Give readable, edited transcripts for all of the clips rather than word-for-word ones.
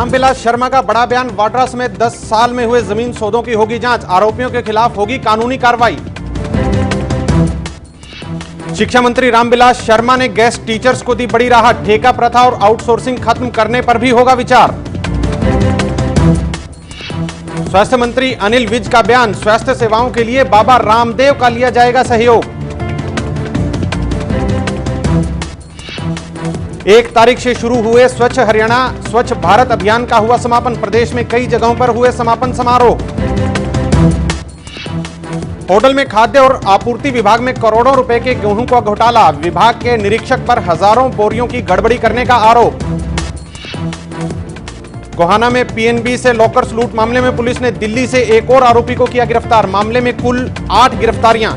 रामविलास शर्मा का बड़ा बयान, वाड्रा समेत 10 साल में हुए जमीन सौदों की होगी जांच, आरोपियों के खिलाफ होगी कानूनी कार्रवाई। शिक्षा मंत्री रामविलास शर्मा ने गेस्ट टीचर्स को दी बड़ी राहत, ठेका प्रथा और आउटसोर्सिंग खत्म करने पर भी होगा विचार। स्वास्थ्य मंत्री अनिल विज का बयान, स्वास्थ्य सेवाओं के लिए बाबा रामदेव का लिया जाएगा सहयोग। 1 तारीख से शुरू हुए स्वच्छ हरियाणा स्वच्छ भारत अभियान का हुआ समापन, प्रदेश में कई जगहों पर हुए समापन समारोह। होटल में खाद्य और आपूर्ति विभाग में करोड़ों रुपए के गेहूं का घोटाला, विभाग के निरीक्षक पर हजारों बोरियों की गड़बड़ी करने का आरोप। गोहाना में पीएनबी से लॉकर्स लूट मामले में पुलिस ने दिल्ली से एक और आरोपी को किया गिरफ्तार, मामले में कुल 8 गिरफ्तारियां।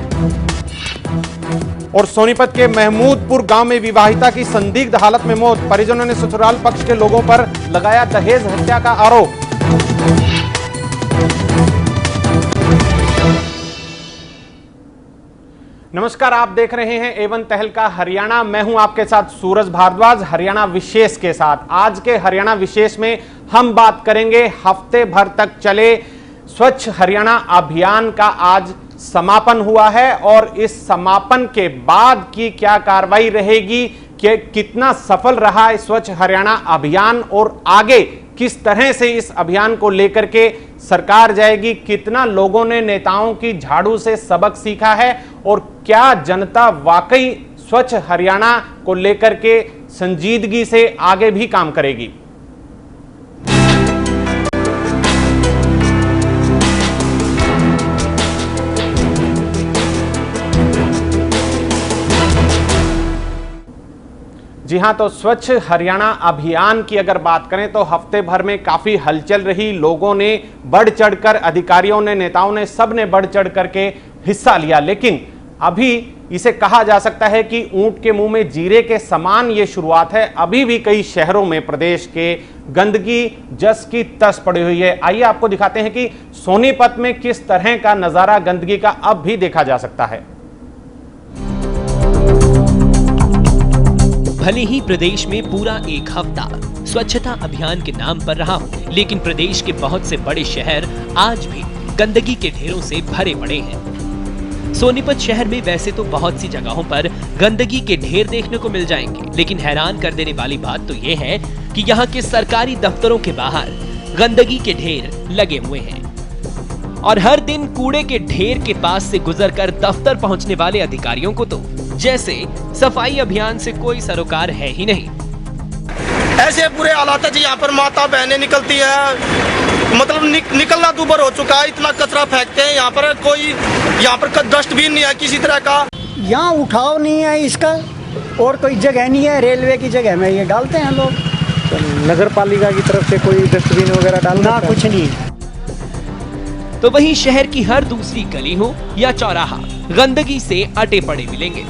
और सोनीपत के महमूदपुर गांव में विवाहिता की संदिग्ध हालत में मौत, परिजनों ने ससुराल पक्ष के लोगों पर लगाया दहेज हत्या का आरोप। नमस्कार, आप देख रहे हैं एवन तहलका हरियाणा। मैं हूं आपके साथ सूरज भारद्वाज, हरियाणा विशेष के साथ। आज के हरियाणा विशेष में हम बात करेंगे हफ्ते भर तक चले स्वच्छ हरियाणा अभियान का आज समापन हुआ है और इस समापन के बाद की क्या कार्रवाई रहेगी, कि कितना सफल रहा स्वच्छ हरियाणा अभियान और आगे किस तरह से इस अभियान को लेकर के सरकार जाएगी, कितना लोगों ने नेताओं की झाड़ू से सबक सीखा है और क्या जनता वाकई स्वच्छ हरियाणा को लेकर के संजीदगी से आगे भी काम करेगी। जी हां, तो स्वच्छ हरियाणा अभियान की अगर बात करें तो हफ्ते भर में काफी हलचल रही। लोगों ने बढ़ चढ़कर, अधिकारियों ने, नेताओं ने, सब ने बढ़ चढ़ करके हिस्सा लिया। लेकिन अभी इसे कहा जा सकता है कि ऊंट के मुंह में जीरे के समान ये शुरुआत है। अभी भी कई शहरों में प्रदेश के गंदगी जस की तस पड़ी हुई है। आइए आपको दिखाते हैं कि सोनीपत में किस तरह का नजारा गंदगी का अब भी देखा जा सकता है। भले ही प्रदेश में पूरा एक हफ्ता स्वच्छता अभियान के नाम पर रहा हो, लेकिन प्रदेश के बहुत से बड़े शहर आज भी गंदगी के ढेरों से भरे पड़े हैं। सोनीपत शहर में वैसे तो बहुत सी जगहों पर गंदगी के ढेर देखने को मिल जाएंगे, लेकिन हैरान कर देने वाली बात तो ये है कि यहाँ के सरकारी दफ्तरों के बाहर गंदगी के ढेर लगे हुए हैं और हर दिन कूड़े के ढेर के पास से गुजरकर दफ्तर पहुंचने वाले अधिकारियों को तो जैसे सफाई अभियान से कोई सरोकार है ही नहीं। ऐसे बुरे हालात है जी, यहाँ पर माता बहनें निकलती है, मतलब निकलना दूभर हो चुका है। इतना कचरा फेंकते हैं यहाँ पर, कोई यहाँ पर डस्टबिन नहीं है किसी तरह का, यहाँ उठाव नहीं है इसका और कोई जगह नहीं है। रेलवे की जगह में ये डालते हैं लोग। तो नगर पालिका की तरफ से कोई डस्टबिन वगैरह डालना कुछ नहीं। तो वहीं शहर की हर दूसरी गली हो या चौराहा गंदगी से अटे पड़े मिलेंगे।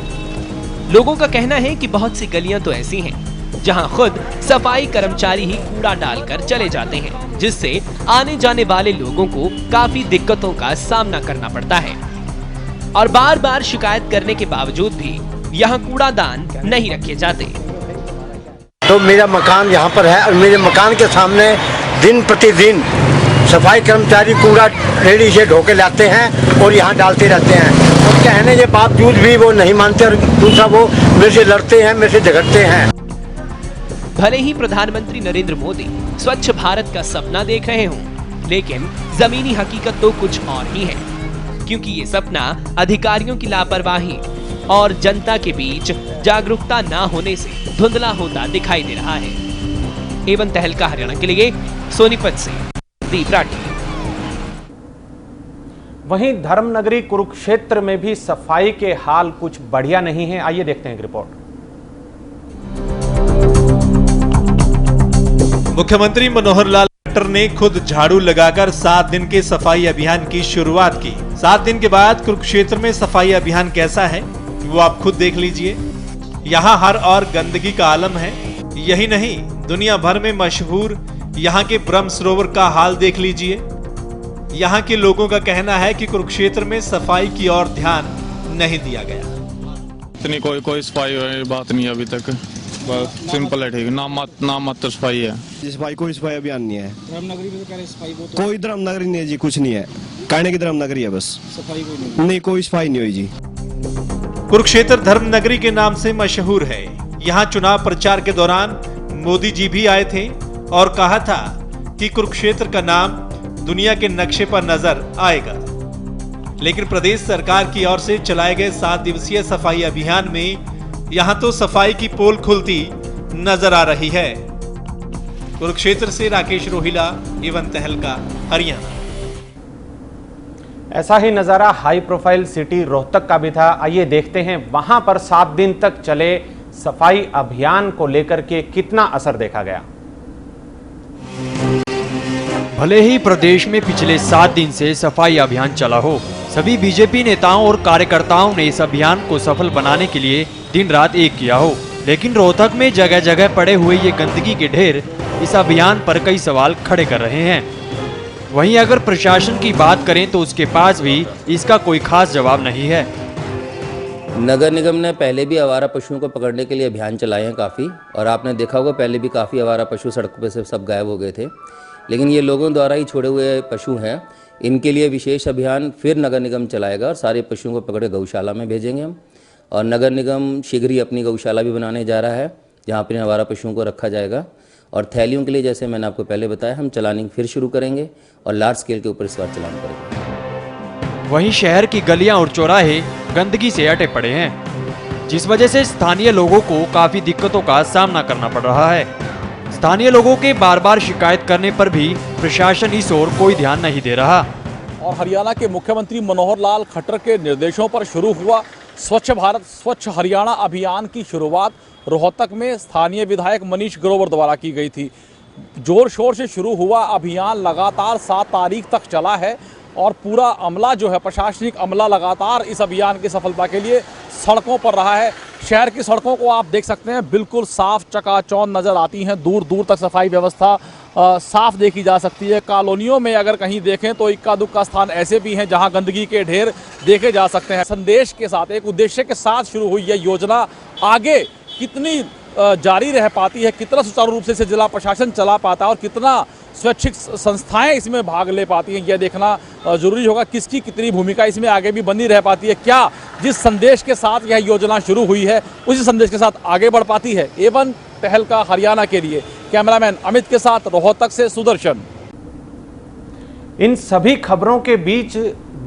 लोगों का कहना है कि बहुत सी गलियां तो ऐसी हैं जहां खुद सफाई कर्मचारी ही कूड़ा डालकर चले जाते हैं, जिससे आने जाने वाले लोगों को काफी दिक्कतों का सामना करना पड़ता है और बार बार शिकायत करने के बावजूद भी यहाँ कूड़ादान नहीं रखे जाते। तो मेरा मकान यहाँ पर है और मेरे मकान के सामने दिन प्रतिदिन सफाई कर्मचारी कूड़ा रेडी से ढो के लाते हैं और यहाँ डालते रहते हैं और कहने के बावजूद भी वो नहीं मानते और दूसरा वो मेरे से लड़ते हैं, मेरे से झगड़ते हैं। भले ही प्रधानमंत्री नरेंद्र मोदी स्वच्छ भारत का सपना देख रहे हों, लेकिन जमीनी हकीकत तो कुछ और ही है, क्योंकि ये सपना अधिकारियों की लापरवाही और जनता के बीच जागरूकता न होने से धुंधला होता दिखाई दे रहा है। एवन तहलका हरियाणा के लिए सोनीपत से दीप राठी। वहीं धर्मनगरी कुरुक्षेत्र में भी सफाई के हाल कुछ बढ़िया नहीं है। आइए देखते हैं रिपोर्ट। मुख्यमंत्री मनोहर लाल खट्टर ने खुद झाड़ू लगाकर 7 दिन के सफाई अभियान की शुरुआत की। 7 दिन के बाद कुरुक्षेत्र में सफाई अभियान कैसा है वो आप खुद देख लीजिए। यहाँ हर और गंदगी का आलम है। यही नहीं, दुनिया भर में मशहूर यहाँ के ब्रह्म सरोवर का हाल देख लीजिए। यहाँ के लोगों का कहना है कि कुरुक्षेत्र में सफाई की ओर ध्यान नहीं दिया गया। इतनी कोई सफाई बात नहीं अभी तक। बस सिंपल है, ठीक है, नाम मात्र सफाई है। सफाई कोई सफाई अभियान नहीं है। धर्मनगरी में तो कह रहे सफाई बहुत हो। कोई धर्मनगरी नहीं है जी, कुछ नहीं है, कहने की धर्मनगरी है बस, सफाई कोई नहीं। नहीं कोई सफाई नहीं हुई जी। कुरुक्षेत्र धर्मनगरी के नाम से मशहूर है। यहाँ चुनाव प्रचार के दौरान मोदी जी भी आए थे और कहा था कि कुरुक्षेत्र का नाम दुनिया के नक्शे पर नजर आएगा। लेकिन प्रदेश सरकार की ओर से चलाए गए 7 दिवसीय सफाई अभियान में यहां तो सफाई की पोल खुलती नजर आ रही है। कुरुक्षेत्र से राकेश रोहिला, एवन तहलका, हरियाणा। ऐसा ही नजारा हाई प्रोफाइल सिटी रोहतक का भी था। आइए देखते हैं वहां पर 7 दिन तक चले सफाई अभियान को लेकर के कितना असर देखा गया। भले ही प्रदेश में पिछले 7 दिन से सफाई अभियान चला हो, सभी बीजेपी नेताओं और कार्यकर्ताओं ने इस अभियान को सफल बनाने के लिए दिन रात एक किया हो, लेकिन रोहतक में जगह जगह पड़े हुए ये गंदगी के ढेर इस अभियान पर कई सवाल खड़े कर रहे हैं। वहीं अगर प्रशासन की बात करें तो उसके पास भी इसका कोई खास जवाब नहीं है। नगर निगम ने पहले भी आवारा पशुओं को पकड़ने के लिए अभियान चलाए हैं काफ़ी, और आपने देखा होगा पहले भी काफ़ी आवारा पशु सड़कों पे से सब गायब हो गए थे। लेकिन ये लोगों द्वारा ही छोड़े हुए पशु हैं, इनके लिए विशेष अभियान फिर नगर निगम चलाएगा और सारे पशुओं को पकड़े गौशाला में भेजेंगे हम। और नगर निगम शीघ्र ही अपनी गौशाला भी बनाने जा रहा है जहाँ पर आवारा पशुओं को रखा जाएगा। और थैलियों के लिए जैसे मैंने आपको पहले बताया, हम चलानिंग फिर शुरू करेंगे और लार्ज स्केल के ऊपर इस बार चलान करेंगे। वहीं शहर की गलियां और चौराहे गंदगी से अटे पड़े हैं, जिस वजह से स्थानीय लोगों को काफी दिक्कतों का सामना करना पड़ रहा है। स्थानीय लोगों के बार बार शिकायत करने पर भी प्रशासन इस ओर कोई ध्यान नहीं दे रहा। और हरियाणा के मुख्यमंत्री मनोहर लाल खट्टर के निर्देशों पर शुरू हुआ स्वच्छ भारत स्वच्छ हरियाणा अभियान की शुरुआत रोहतक में स्थानीय विधायक मनीष ग्रोवर द्वारा की गई थी। जोर शोर से शुरू हुआ अभियान लगातार 7 तारीख तक चला है और पूरा अमला जो है, प्रशासनिक अमला लगातार इस अभियान की सफलता के लिए सड़कों पर रहा है। शहर की सड़कों को आप देख सकते हैं, बिल्कुल साफ चकाचौंध नज़र आती हैं। दूर दूर तक सफाई व्यवस्था साफ देखी जा सकती है। कॉलोनियों में अगर कहीं देखें तो इक्का दुक्का स्थान ऐसे भी हैं जहां गंदगी के ढेर देखे जा सकते हैं। संदेश के साथ, एक उद्देश्य के साथ शुरू हुई यह योजना आगे कितनी जारी रह पाती है, कितना सुचारू रूप से इसे जिला प्रशासन चला पाता है और कितना स्वैच्छिक संस्थाएं इसमें भाग ले पाती हैं, यह देखना जरूरी होगा। किसकी कितनी भूमिका इसमें आगे भी बनी रह पाती है, क्या जिस संदेश के साथ यह योजना शुरू हुई है उसी संदेश के साथ आगे बढ़ पाती है। एवन तहलका हरियाणा के लिए कैमरामैन अमित के साथ रोहतक से सुदर्शन। इन सभी खबरों के बीच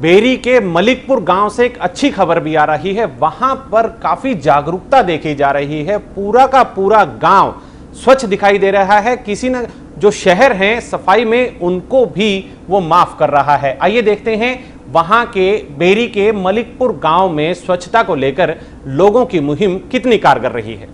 बेरी के मलिकपुर गांव से एक अच्छी खबर भी आ रही है। वहां पर काफी जागरूकता देखी जा रही है। पूरा का पूरा गांव स्वच्छ दिखाई दे रहा है। किसी न जो शहर हैं सफाई में, उनको भी वो माफ कर रहा है। आइए देखते हैं वहां के बेरी के मलिकपुर गांव में स्वच्छता को लेकर लोगों की मुहिम कितनी कारगर रही है।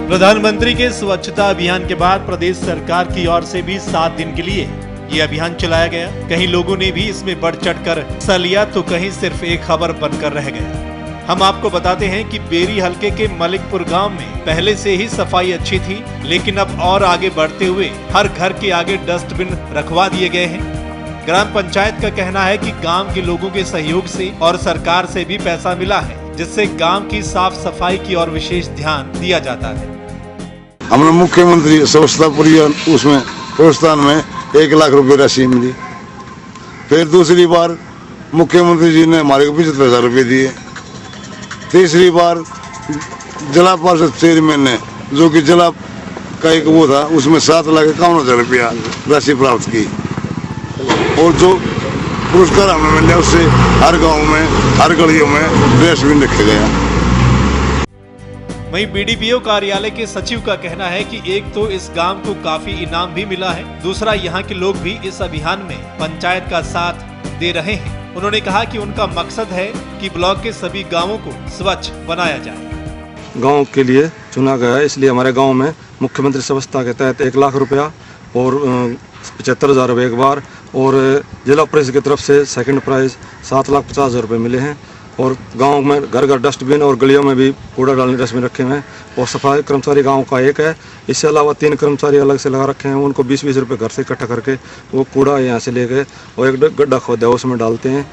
प्रधानमंत्री के स्वच्छता अभियान के बाद प्रदेश सरकार की ओर से भी 7 दिन के लिए ये अभियान चलाया गया। कहीं लोगों ने भी इसमें बढ़ चढ़कर हिस्सा लिया तो कहीं सिर्फ एक खबर बनकर रह गया। हम आपको बताते हैं कि बेरी हलके के मलिकपुर गांव में पहले से ही सफाई अच्छी थी, लेकिन अब और आगे बढ़ते हुए हर घर के आगे डस्टबिन रखवा दिए गए हैं। ग्राम पंचायत का कहना है कि गांव के लोगों के सहयोग से और सरकार से भी पैसा मिला है, जिससे गांव की साफ सफाई की ओर विशेष ध्यान दिया जाता है। हमने मुख्यमंत्री स्वच्छता उसमें प्रोत्साहन में 1 लाख रुपए राशि मिली। फिर दूसरी बार मुख्यमंत्री जी ने हमारे को 75,000 रुपये दिए। तीसरी बार जिला परिषद चेयरमैन ने, जो कि जिला का एक वो था, उसमें 7,51,000 रुपया राशि प्राप्त की। और जो पुरस्कार हमें मिला उससे हर गांव में, हर गलियों में डस्टबिन रखे गया। वहीं बीडीपीओ कार्यालय के सचिव का कहना है कि एक तो इस गांव को काफी इनाम भी मिला है, दूसरा यहाँ के लोग भी इस अभियान में पंचायत का साथ दे रहे हैं। उन्होंने कहा कि उनका मकसद है कि ब्लॉक के सभी गांवों को स्वच्छ बनाया जाए। गांव के लिए चुना गया है, इसलिए हमारे गांव में मुख्यमंत्री स्वच्छता के तहत 1 लाख रुपया और 75,000 रुपये एक बार, और जिला परिषद की तरफ से सेकंड प्राइज 7,50,000 रुपये मिले हैं। और गांव में घर घर डस्टबिन और गलियों में भी कूड़ा डालने डस्टबिन रखे हुए हैं। और सफाई कर्मचारी गांव का 1 है, इससे अलावा 3 कर्मचारी अलग से लगा रखे हैं। उनको 20-20 रुपये घर से इकट्ठा करके वो कूड़ा यहाँ से ले गए और एक गड्ढा खोदा है उसमें डालते हैं।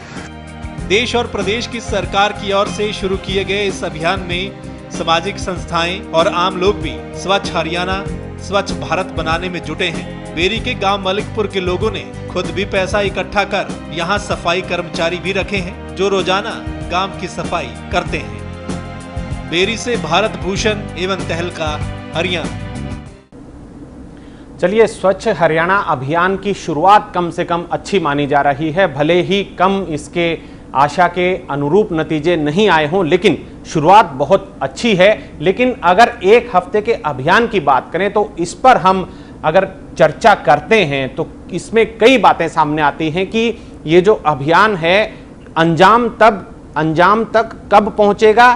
देश और प्रदेश की सरकार की ओर से शुरू किए गए इस अभियान में सामाजिक संस्थाएं और आम लोग भी स्वच्छ हरियाणा, स्वच्छ भारत बनाने में जुटे हैं। बेरी के गांव मलिकपुर के लोगों ने खुद भी पैसा इकट्ठा कर यहां सफाई कर्मचारी भी रखे हैं, जो रोजाना गांव की सफाई करते हैं। बेरी से भारत भूषण एवं तहलका, हरियाणा। चलिए, स्वच्छ हरियाणा अभियान की शुरुआत कम से कम अच्छी मानी जा रही है। भले ही कम इसके आशा के अनुरूप नतीजे नहीं आए हों, लेकिन शुरुआत बहुत अच्छी है। लेकिन अगर एक हफ्ते के अभियान की बात करें तो इस पर हम अगर चर्चा करते हैं तो इसमें कई बातें सामने आती हैं कि ये जो अभियान है अंजाम तक कब पहुंचेगा,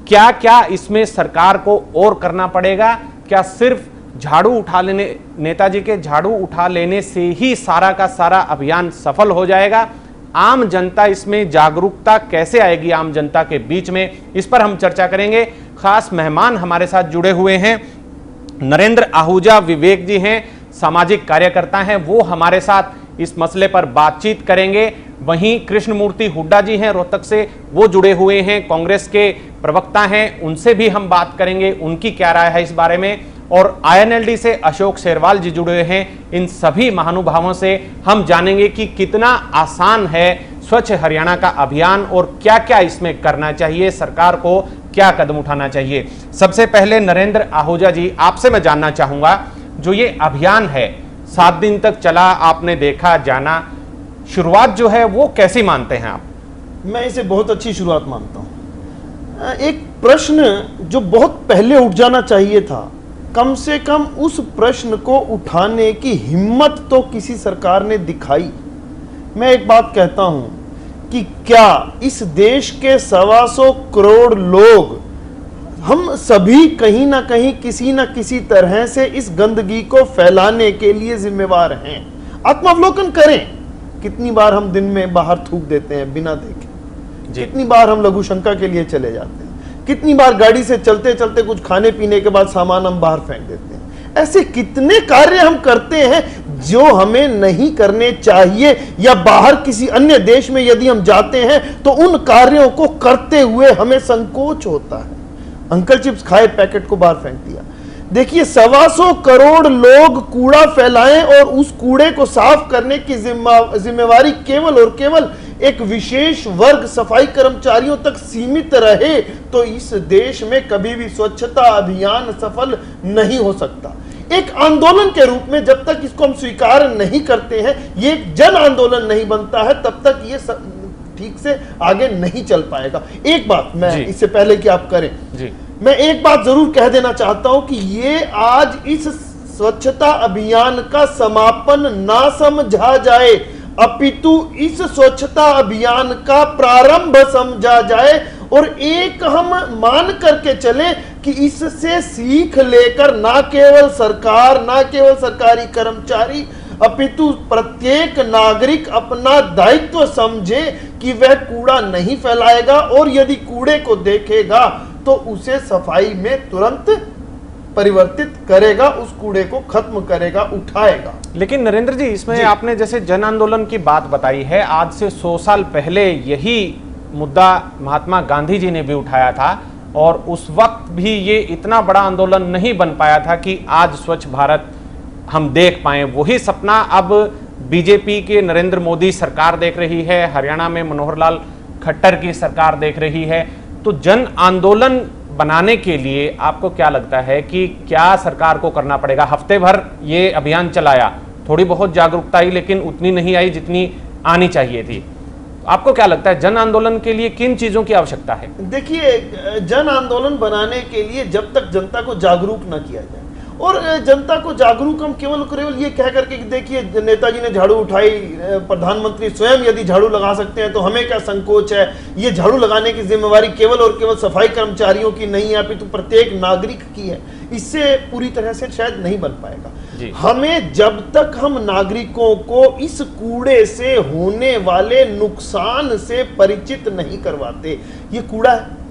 क्या क्या इसमें सरकार को और करना पड़ेगा, क्या सिर्फ झाड़ू उठा लेने, नेताजी के झाड़ू उठा लेने से ही सारा का सारा अभियान सफल हो जाएगा, आम जनता इसमें जागरूकता कैसे आएगी आम जनता के बीच में, इस पर हम चर्चा करेंगे। खास मेहमान हमारे साथ जुड़े हुए हैं। नरेंद्र आहूजा विवेक जी हैं, सामाजिक कार्यकर्ता हैं, वो हमारे साथ इस मसले पर बातचीत करेंगे। वहीं कृष्णमूर्ति हुड्डा जी हैं रोहतक से, वो जुड़े हुए हैं, कांग्रेस के प्रवक्ता हैं, उनसे भी हम बात करेंगे उनकी क्या राय है इस बारे में। और INLD से अशोक शेरवाल जी जुड़े हैं। इन सभी महानुभावों से हम जानेंगे कि कितना आसान है स्वच्छ हरियाणा का अभियान और क्या क्या इसमें करना चाहिए, सरकार को क्या कदम उठाना चाहिए। सबसे पहले नरेंद्र आहूजा जी, आपसे मैं जानना चाहूंगा, जो ये अभियान है 7 दिन तक चला, आपने देखा जाना, शुरुआत जो है वो कैसी मानते हैं आप? मैं इसे बहुत अच्छी शुरुआत मानता हूं। एक प्रश्न जो बहुत पहले उठ जाना चाहिए था, कम से कम उस प्रश्न को उठाने की हिम्मत तो किसी सरकार ने दिखाई। मैं एक बात कहता हूं कि क्या इस देश के 125 करोड़ लोग, हम सभी कहीं ना कहीं किसी ना किसी तरह से इस गंदगी को फैलाने के लिए जिम्मेवार हैं? आत्मावलोकन करें। कितनी बार हम दिन में बाहर थूक देते हैं बिना देखे, कितनी बार हम लघु शंका के लिए चले जाते हैं, कितनी बार गाड़ी से चलते चलते कुछ खाने पीने के बाद सामान हम बाहर फेंक देते हैं। ऐसे कितने कार्य हम करते हैं जो हमें नहीं करने चाहिए, या बाहर किसी अन्य देश में यदि हम जाते हैं तो उन कार्यों को करते हुए हमें संकोच होता है। अंकल चिप्स खाए, पैकेट को बाहर फेंक दिया। देखिए, 125 करोड़ लोग कूड़ा फैलाएं और उस कूड़े को साफ करने की जिम्मेवारी केवल और केवल एक विशेष वर्ग सफाई कर्मचारियों तक सीमित रहे तो इस देश में कभी भी स्वच्छता अभियान सफल नहीं हो सकता। एक आंदोलन के रूप में जब तक इसको हम स्वीकार नहीं करते हैं, ये एक जन आंदोलन नहीं बनता है, तब तक ये ठीक से आगे नहीं चल पाएगा। एक बात मैं इससे पहले कि आप करें जी, मैं एक बात जरूर कह देना चाहता हूं कि ये आज इस स्वच्छता अभियान का समापन ना समझा जाए, अपितु इस स्वच्छता अभियान का प्रारंभ समझा जाए और एक हम मान करके चले कि इससे सीख लेकर ना केवल सरकार, ना केवल सरकारी कर्मचारी, अपितु प्रत्येक नागरिक अपना दायित्व समझे कि वह कूड़ा नहीं फैलाएगा और यदि कूड़े को देखेगा तो उसे सफाई में तुरंत परिवर्तित करेगा, उस कूड़े को खत्म करेगा, उठाएगा। लेकिन नरेंद्र जी, इसमें आपने जैसे जन आंदोलन की बात बताई है, आज से 100 साल पहले यही मुद्दा महात्मा गांधी जी ने भी उठाया था और उस वक्त भी ये इतना बड़ा आंदोलन नहीं बन पाया था कि आज स्वच्छ भारत हम देख पाए। वही सपना अब बीजेपी के नरेंद्र मोदी सरकार देख रही है, हरियाणा में मनोहर लाल खट्टर की सरकार देख रही है। तो जन आंदोलन बनाने के लिए आपको क्या लगता है कि क्या सरकार को करना पड़ेगा? हफ्ते भर ये अभियान चलाया, थोड़ी बहुत जागरूकता आई, लेकिन उतनी नहीं आई जितनी आनी चाहिए थी। आपको क्या लगता है जन आंदोलन के लिए किन चीजों की आवश्यकता है? देखिए, जन आंदोलन बनाने के लिए जब तक जनता को जागरूक न किया जाए, और जनता को जागरूक हम केवल ये कह करके देखिए नेताजी ने झाड़ू उठाई, प्रधानमंत्री स्वयं यदि झाड़ू लगा सकते हैं तो हमें क्या संकोच है। ये झाड़ू लगाने की जिम्मेवारी केवल और केवल सफाई कर्मचारियों की नहीं है, अपितु प्रत्येक नागरिक की है। इससे पूरी तरह से शायद नहीं बन पाएगा। हमें जब तक हम नागरिकों को इस कूड़े से होने वाले नुकसान से परिचित नहीं करवाते, ये कूड़ा है,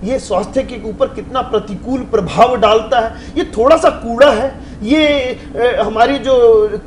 ये स्वास्थ्य के ऊपर कितना प्रतिकूल प्रभाव डालता है, ये थोड़ा सा कूड़ा है ये हमारी जो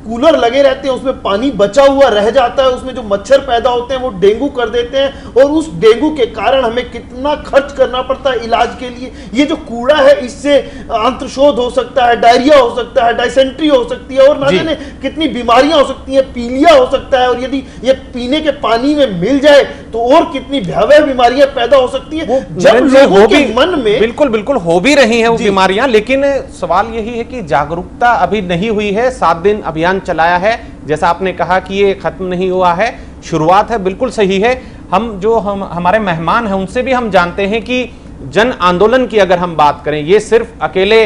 कूलर लगे रहते हैं उसमें पानी बचा हुआ रह जाता है, उसमें जो मच्छर पैदा होते हैं वो डेंगू कर देते हैं, और उस डेंगू के कारण हमें कितना खर्च करना पड़ता है इलाज के लिए। ये जो कूड़ा है इससे आंत्रशोथ हो सकता है, डायरिया हो सकता है, डायसेंट्री हो सकती है, और ना जाने कितनी बीमारियां हो सकती हैं, पीलिया हो सकता है, और यदि ये पीने के पानी में मिल जाए तो और कितनी भयावह बीमारियां पैदा हो सकती है। जब लोगों के मन में बिल्कुल बिल्कुल हो भी रही हैं वो बीमारियां, लेकिन सवाल यही है कि जागरूकता अभी नहीं हुई है। 7 दिन अभियान चलाया है, जैसा आपने कहा कि ये खत्म नहीं हुआ है, शुरुआत है, बिल्कुल सही है। हम हमारे मेहमान हैं उनसे भी हम जानते हैं कि जन आंदोलन की अगर हम बात करें, ये सिर्फ अकेले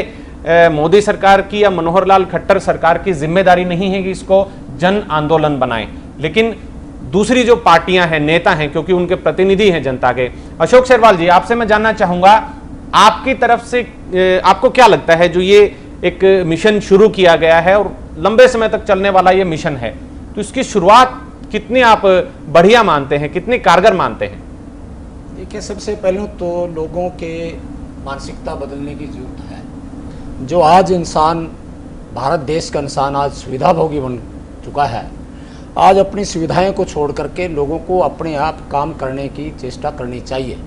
मोदी सरकार की या मनोहर लाल खट्टर सरकार की जिम्मेदारी नहीं है कि इसको जन आंदोलन बनाएं, लेकिन दूसरी जो पार्टियां हैं, नेता हैं, क्योंकि उनके प्रतिनिधि हैं जनता के। अशोक शेरवाल जी, आपसे मैं जानना चाहूंगा, आपकी तरफ से आपको क्या लगता है, जो ये एक मिशन शुरू किया गया है और लंबे समय तक चलने वाला ये मिशन है, तो इसकी शुरुआत कितनी आप बढ़िया मानते हैं, कितनी कारगर मानते हैं? देखिए, सबसे पहले तो लोगों के मानसिकता बदलने की जरूरत है। जो आज इंसान, भारत देश का इंसान आज सुविधाभोगी बन चुका है, आज अपनी सुविधाएं को छोड़ करके लोगों को अपने आप काम करने की चेष्टा करनी चाहिए।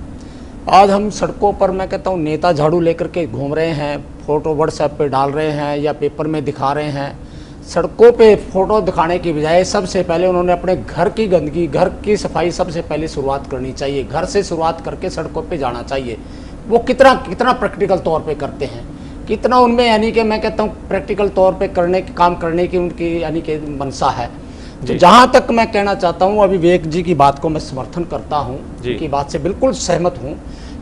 आज हम सड़कों पर, मैं कहता हूँ, नेता झाड़ू लेकर के घूम रहे हैं, फ़ोटो व्हाट्सएप पे डाल रहे हैं या पेपर में दिखा रहे हैं। सड़कों पे फ़ोटो दिखाने की बजाय सबसे पहले उन्होंने अपने घर की गंदगी, घर की सफाई सबसे पहले शुरुआत करनी चाहिए। घर से शुरुआत करके सड़कों पे जाना चाहिए। वो कितना प्रैक्टिकल तौर पे करते हैं, कितना उनमें यानी कि मैं कहता हूँ प्रैक्टिकल तौर पे काम करने की उनकी यानी कि मनसा है। तो जहाँ तक मैं कहना चाहता हूँ, अभी विवेक जी की बात को मैं समर्थन करता हूँ, उनकी बात से बिल्कुल सहमत हूँ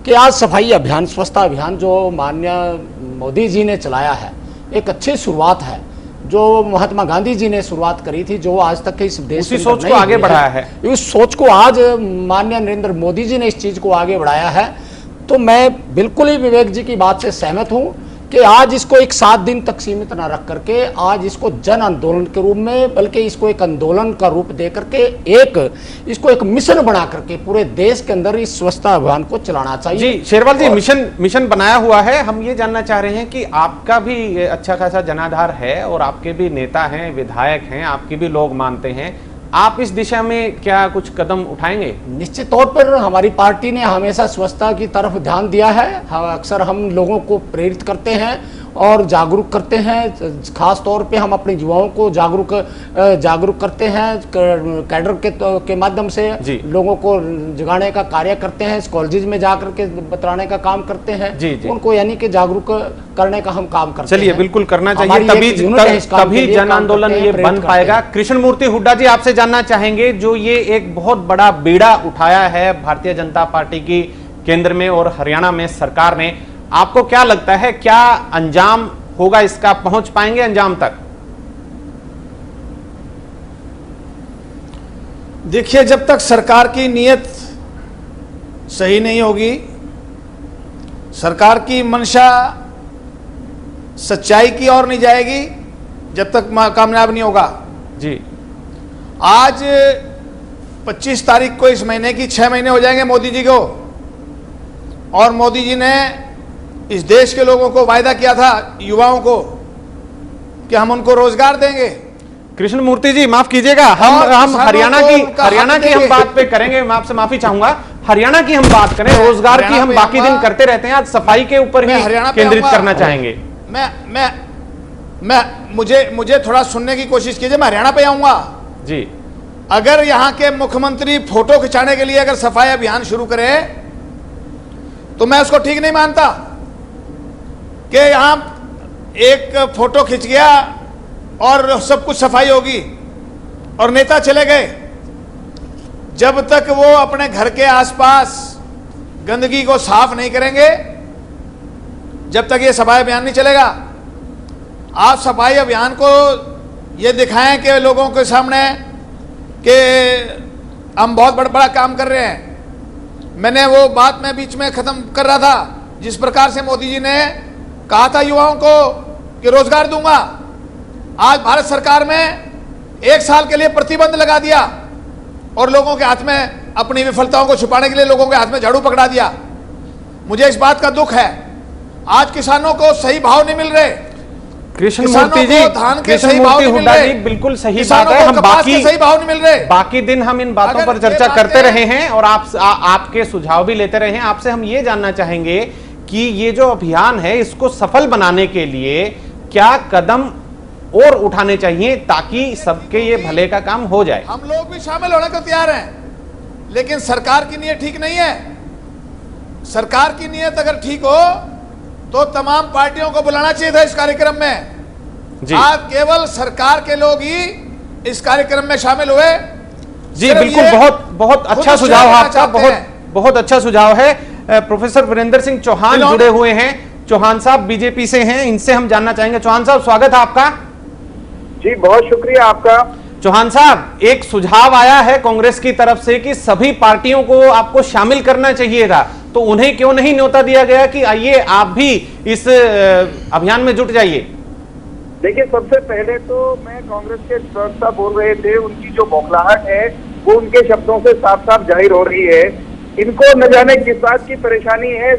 कि आज सफाई अभियान, स्वच्छता अभियान जो माननीय मोदी जी ने चलाया है, एक अच्छी शुरुआत है। जो महात्मा गांधी जी ने शुरुआत करी थी, जो आज तक के इस देश उसी सोच को आगे बढ़ाया है, इस सोच को आज माननीय नरेंद्र मोदी जी ने इस चीज को आगे बढ़ाया है। तो मैं बिल्कुल ही विवेक जी की बात से सहमत हूँ कि आज इसको एक 7 दिन तक सीमित ना रख करके आज इसको जन आंदोलन के रूप में, बल्कि इसको एक आंदोलन का रूप दे करके इसको एक मिशन बना करके पूरे देश के अंदर इस स्वच्छता अभियान को चलाना चाहिए। जी शेरवाल जी, मिशन बनाया हुआ है। हम ये जानना चाह रहे हैं कि आपका भी अच्छा खासा जनाधार है और आपके भी नेता हैं, विधायक हैं, आपकी भी लोग मानते हैं, आप इस दिशा में क्या कुछ कदम उठाएंगे? निश्चित तौर पर हमारी पार्टी ने हमेशा स्वच्छता की तरफ ध्यान दिया है। अक्सर हम लोगों को प्रेरित करते हैं और जागरूक करते हैं। खास तौर पे हम अपने युवाओं को जागरूक करते हैं, कैडर के माध्यम से लोगों को जगाने का कार्य करते हैं, कॉलेज में जाकर के बताने का काम करते हैं, उनको यानी कि जागरूक करने का हम काम करते हैं। चलिए, बिल्कुल करना चाहिए, तभी जन आंदोलन ये बन पाएगा। कृष्णमूर्ति हुड्डा जी, आपसे जानना चाहेंगे, जो ये एक बहुत बड़ा बीड़ा उठाया है भारतीय जनता पार्टी की केंद्र में और हरियाणा में सरकार ने, आपको क्या लगता है, क्या अंजाम होगा इसका? पहुंच पाएंगे अंजाम तक? देखिए, जब तक सरकार की नीयत सही नहीं होगी, सरकार की मंशा सच्चाई की ओर नहीं जाएगी, जब तक कामयाब नहीं होगा। जी, आज 25 तारीख को इस महीने की 6 महीने हो जाएंगे मोदी जी को, और मोदी जी ने इस देश के लोगों को वायदा किया था, युवाओं को, कि हम उनको रोजगार देंगे। कृष्णमूर्ति जी, माफ कीजिएगा, हम हरियाणा की हम बात पे करेंगे। मैं आपसे माफी चाहूंगा, हरियाणा की हम बात करें, रोजगार की हम बाकी दिन करते रहते हैं, आज सफाई के ऊपर ही केंद्रित करना चाहेंगे। मुझे थोड़ा सुनने की कोशिश कीजिए, मैं हरियाणा पे आऊंगा जी। अगर यहाँ के मुख्यमंत्री फोटो खिंचाने के लिए अगर सफाई अभियान शुरू करे तो मैं उसको ठीक नहीं मानता कि यहाँ एक फोटो खिंच गया और सब कुछ सफाई होगी और नेता चले गए। जब तक वो अपने घर के आसपास गंदगी को साफ नहीं करेंगे, जब तक ये सफाई अभियान नहीं चलेगा। आप सफाई अभियान को ये दिखाएं कि लोगों के सामने कि हम बहुत बड़ा काम कर रहे हैं। मैंने वो बात में बीच में खत्म कर रहा था, जिस प्रकार से मोदी जी ने कहा था युवाओं को कि रोजगार दूंगा। आज भारत सरकार में 1 साल के लिए प्रतिबंध लगा दिया और लोगों के हाथ में अपनी विफलताओं को छुपाने के लिए लोगों के हाथ में झाड़ू पकड़ा दिया। मुझे इस बात का दुख है, आज किसानों को सही भाव नहीं मिल रहे। कृष्णमूर्ति जी, धान के सही कृष्णमूर्ति भाव नहीं मिल हुड्डा रहे, जी, बिल्कुल सही किसानों बात है। को हम कपास के बाकी सही भाव नहीं मिल रहे। बाकी दिन हम इन बातों पर चर्चा करते रहे हैं और आपके सुझाव भी लेते रहे हैं। आपसे हम ये जानना चाहेंगे कि ये जो अभियान है इसको सफल बनाने के लिए क्या कदम और उठाने चाहिए ताकि सबके ये भले का काम हो जाए। हम लोग भी शामिल होने को तैयार हैं, लेकिन सरकार की नीयत ठीक नहीं है। सरकार की नीयत अगर ठीक हो तो तमाम पार्टियों को बुलाना चाहिए था इस कार्यक्रम में जी। आज केवल सरकार के लोग ही इस कार्यक्रम में शामिल हुए। जी बिल्कुल, बहुत अच्छा सुझाव है आपका, बहुत अच्छा सुझाव है। प्रोफेसर वीरेंद्र सिंह चौहान जुड़े हुए हैं। चौहान साहब बीजेपी से हैं, इनसे हम जानना चाहेंगे। चौहान साहब स्वागत है आपका। जी बहुत शुक्रिया आपका। चौहान साहब, एक सुझाव आया है कांग्रेस की तरफ से कि सभी पार्टियों को आपको शामिल करना चाहिए था, तो उन्हें क्यों नहीं न्योता दिया गया कि आइए आप भी इस अभियान में जुट जाइए? देखिए, सबसे पहले तो मैं कांग्रेस के प्रवक्ता बोल रहे थे, उनकी जो बौखलाहट है वो उनके शब्दों से साफ साफ जाहिर हो रही है। इनको न जाने किस बात की परेशानी है।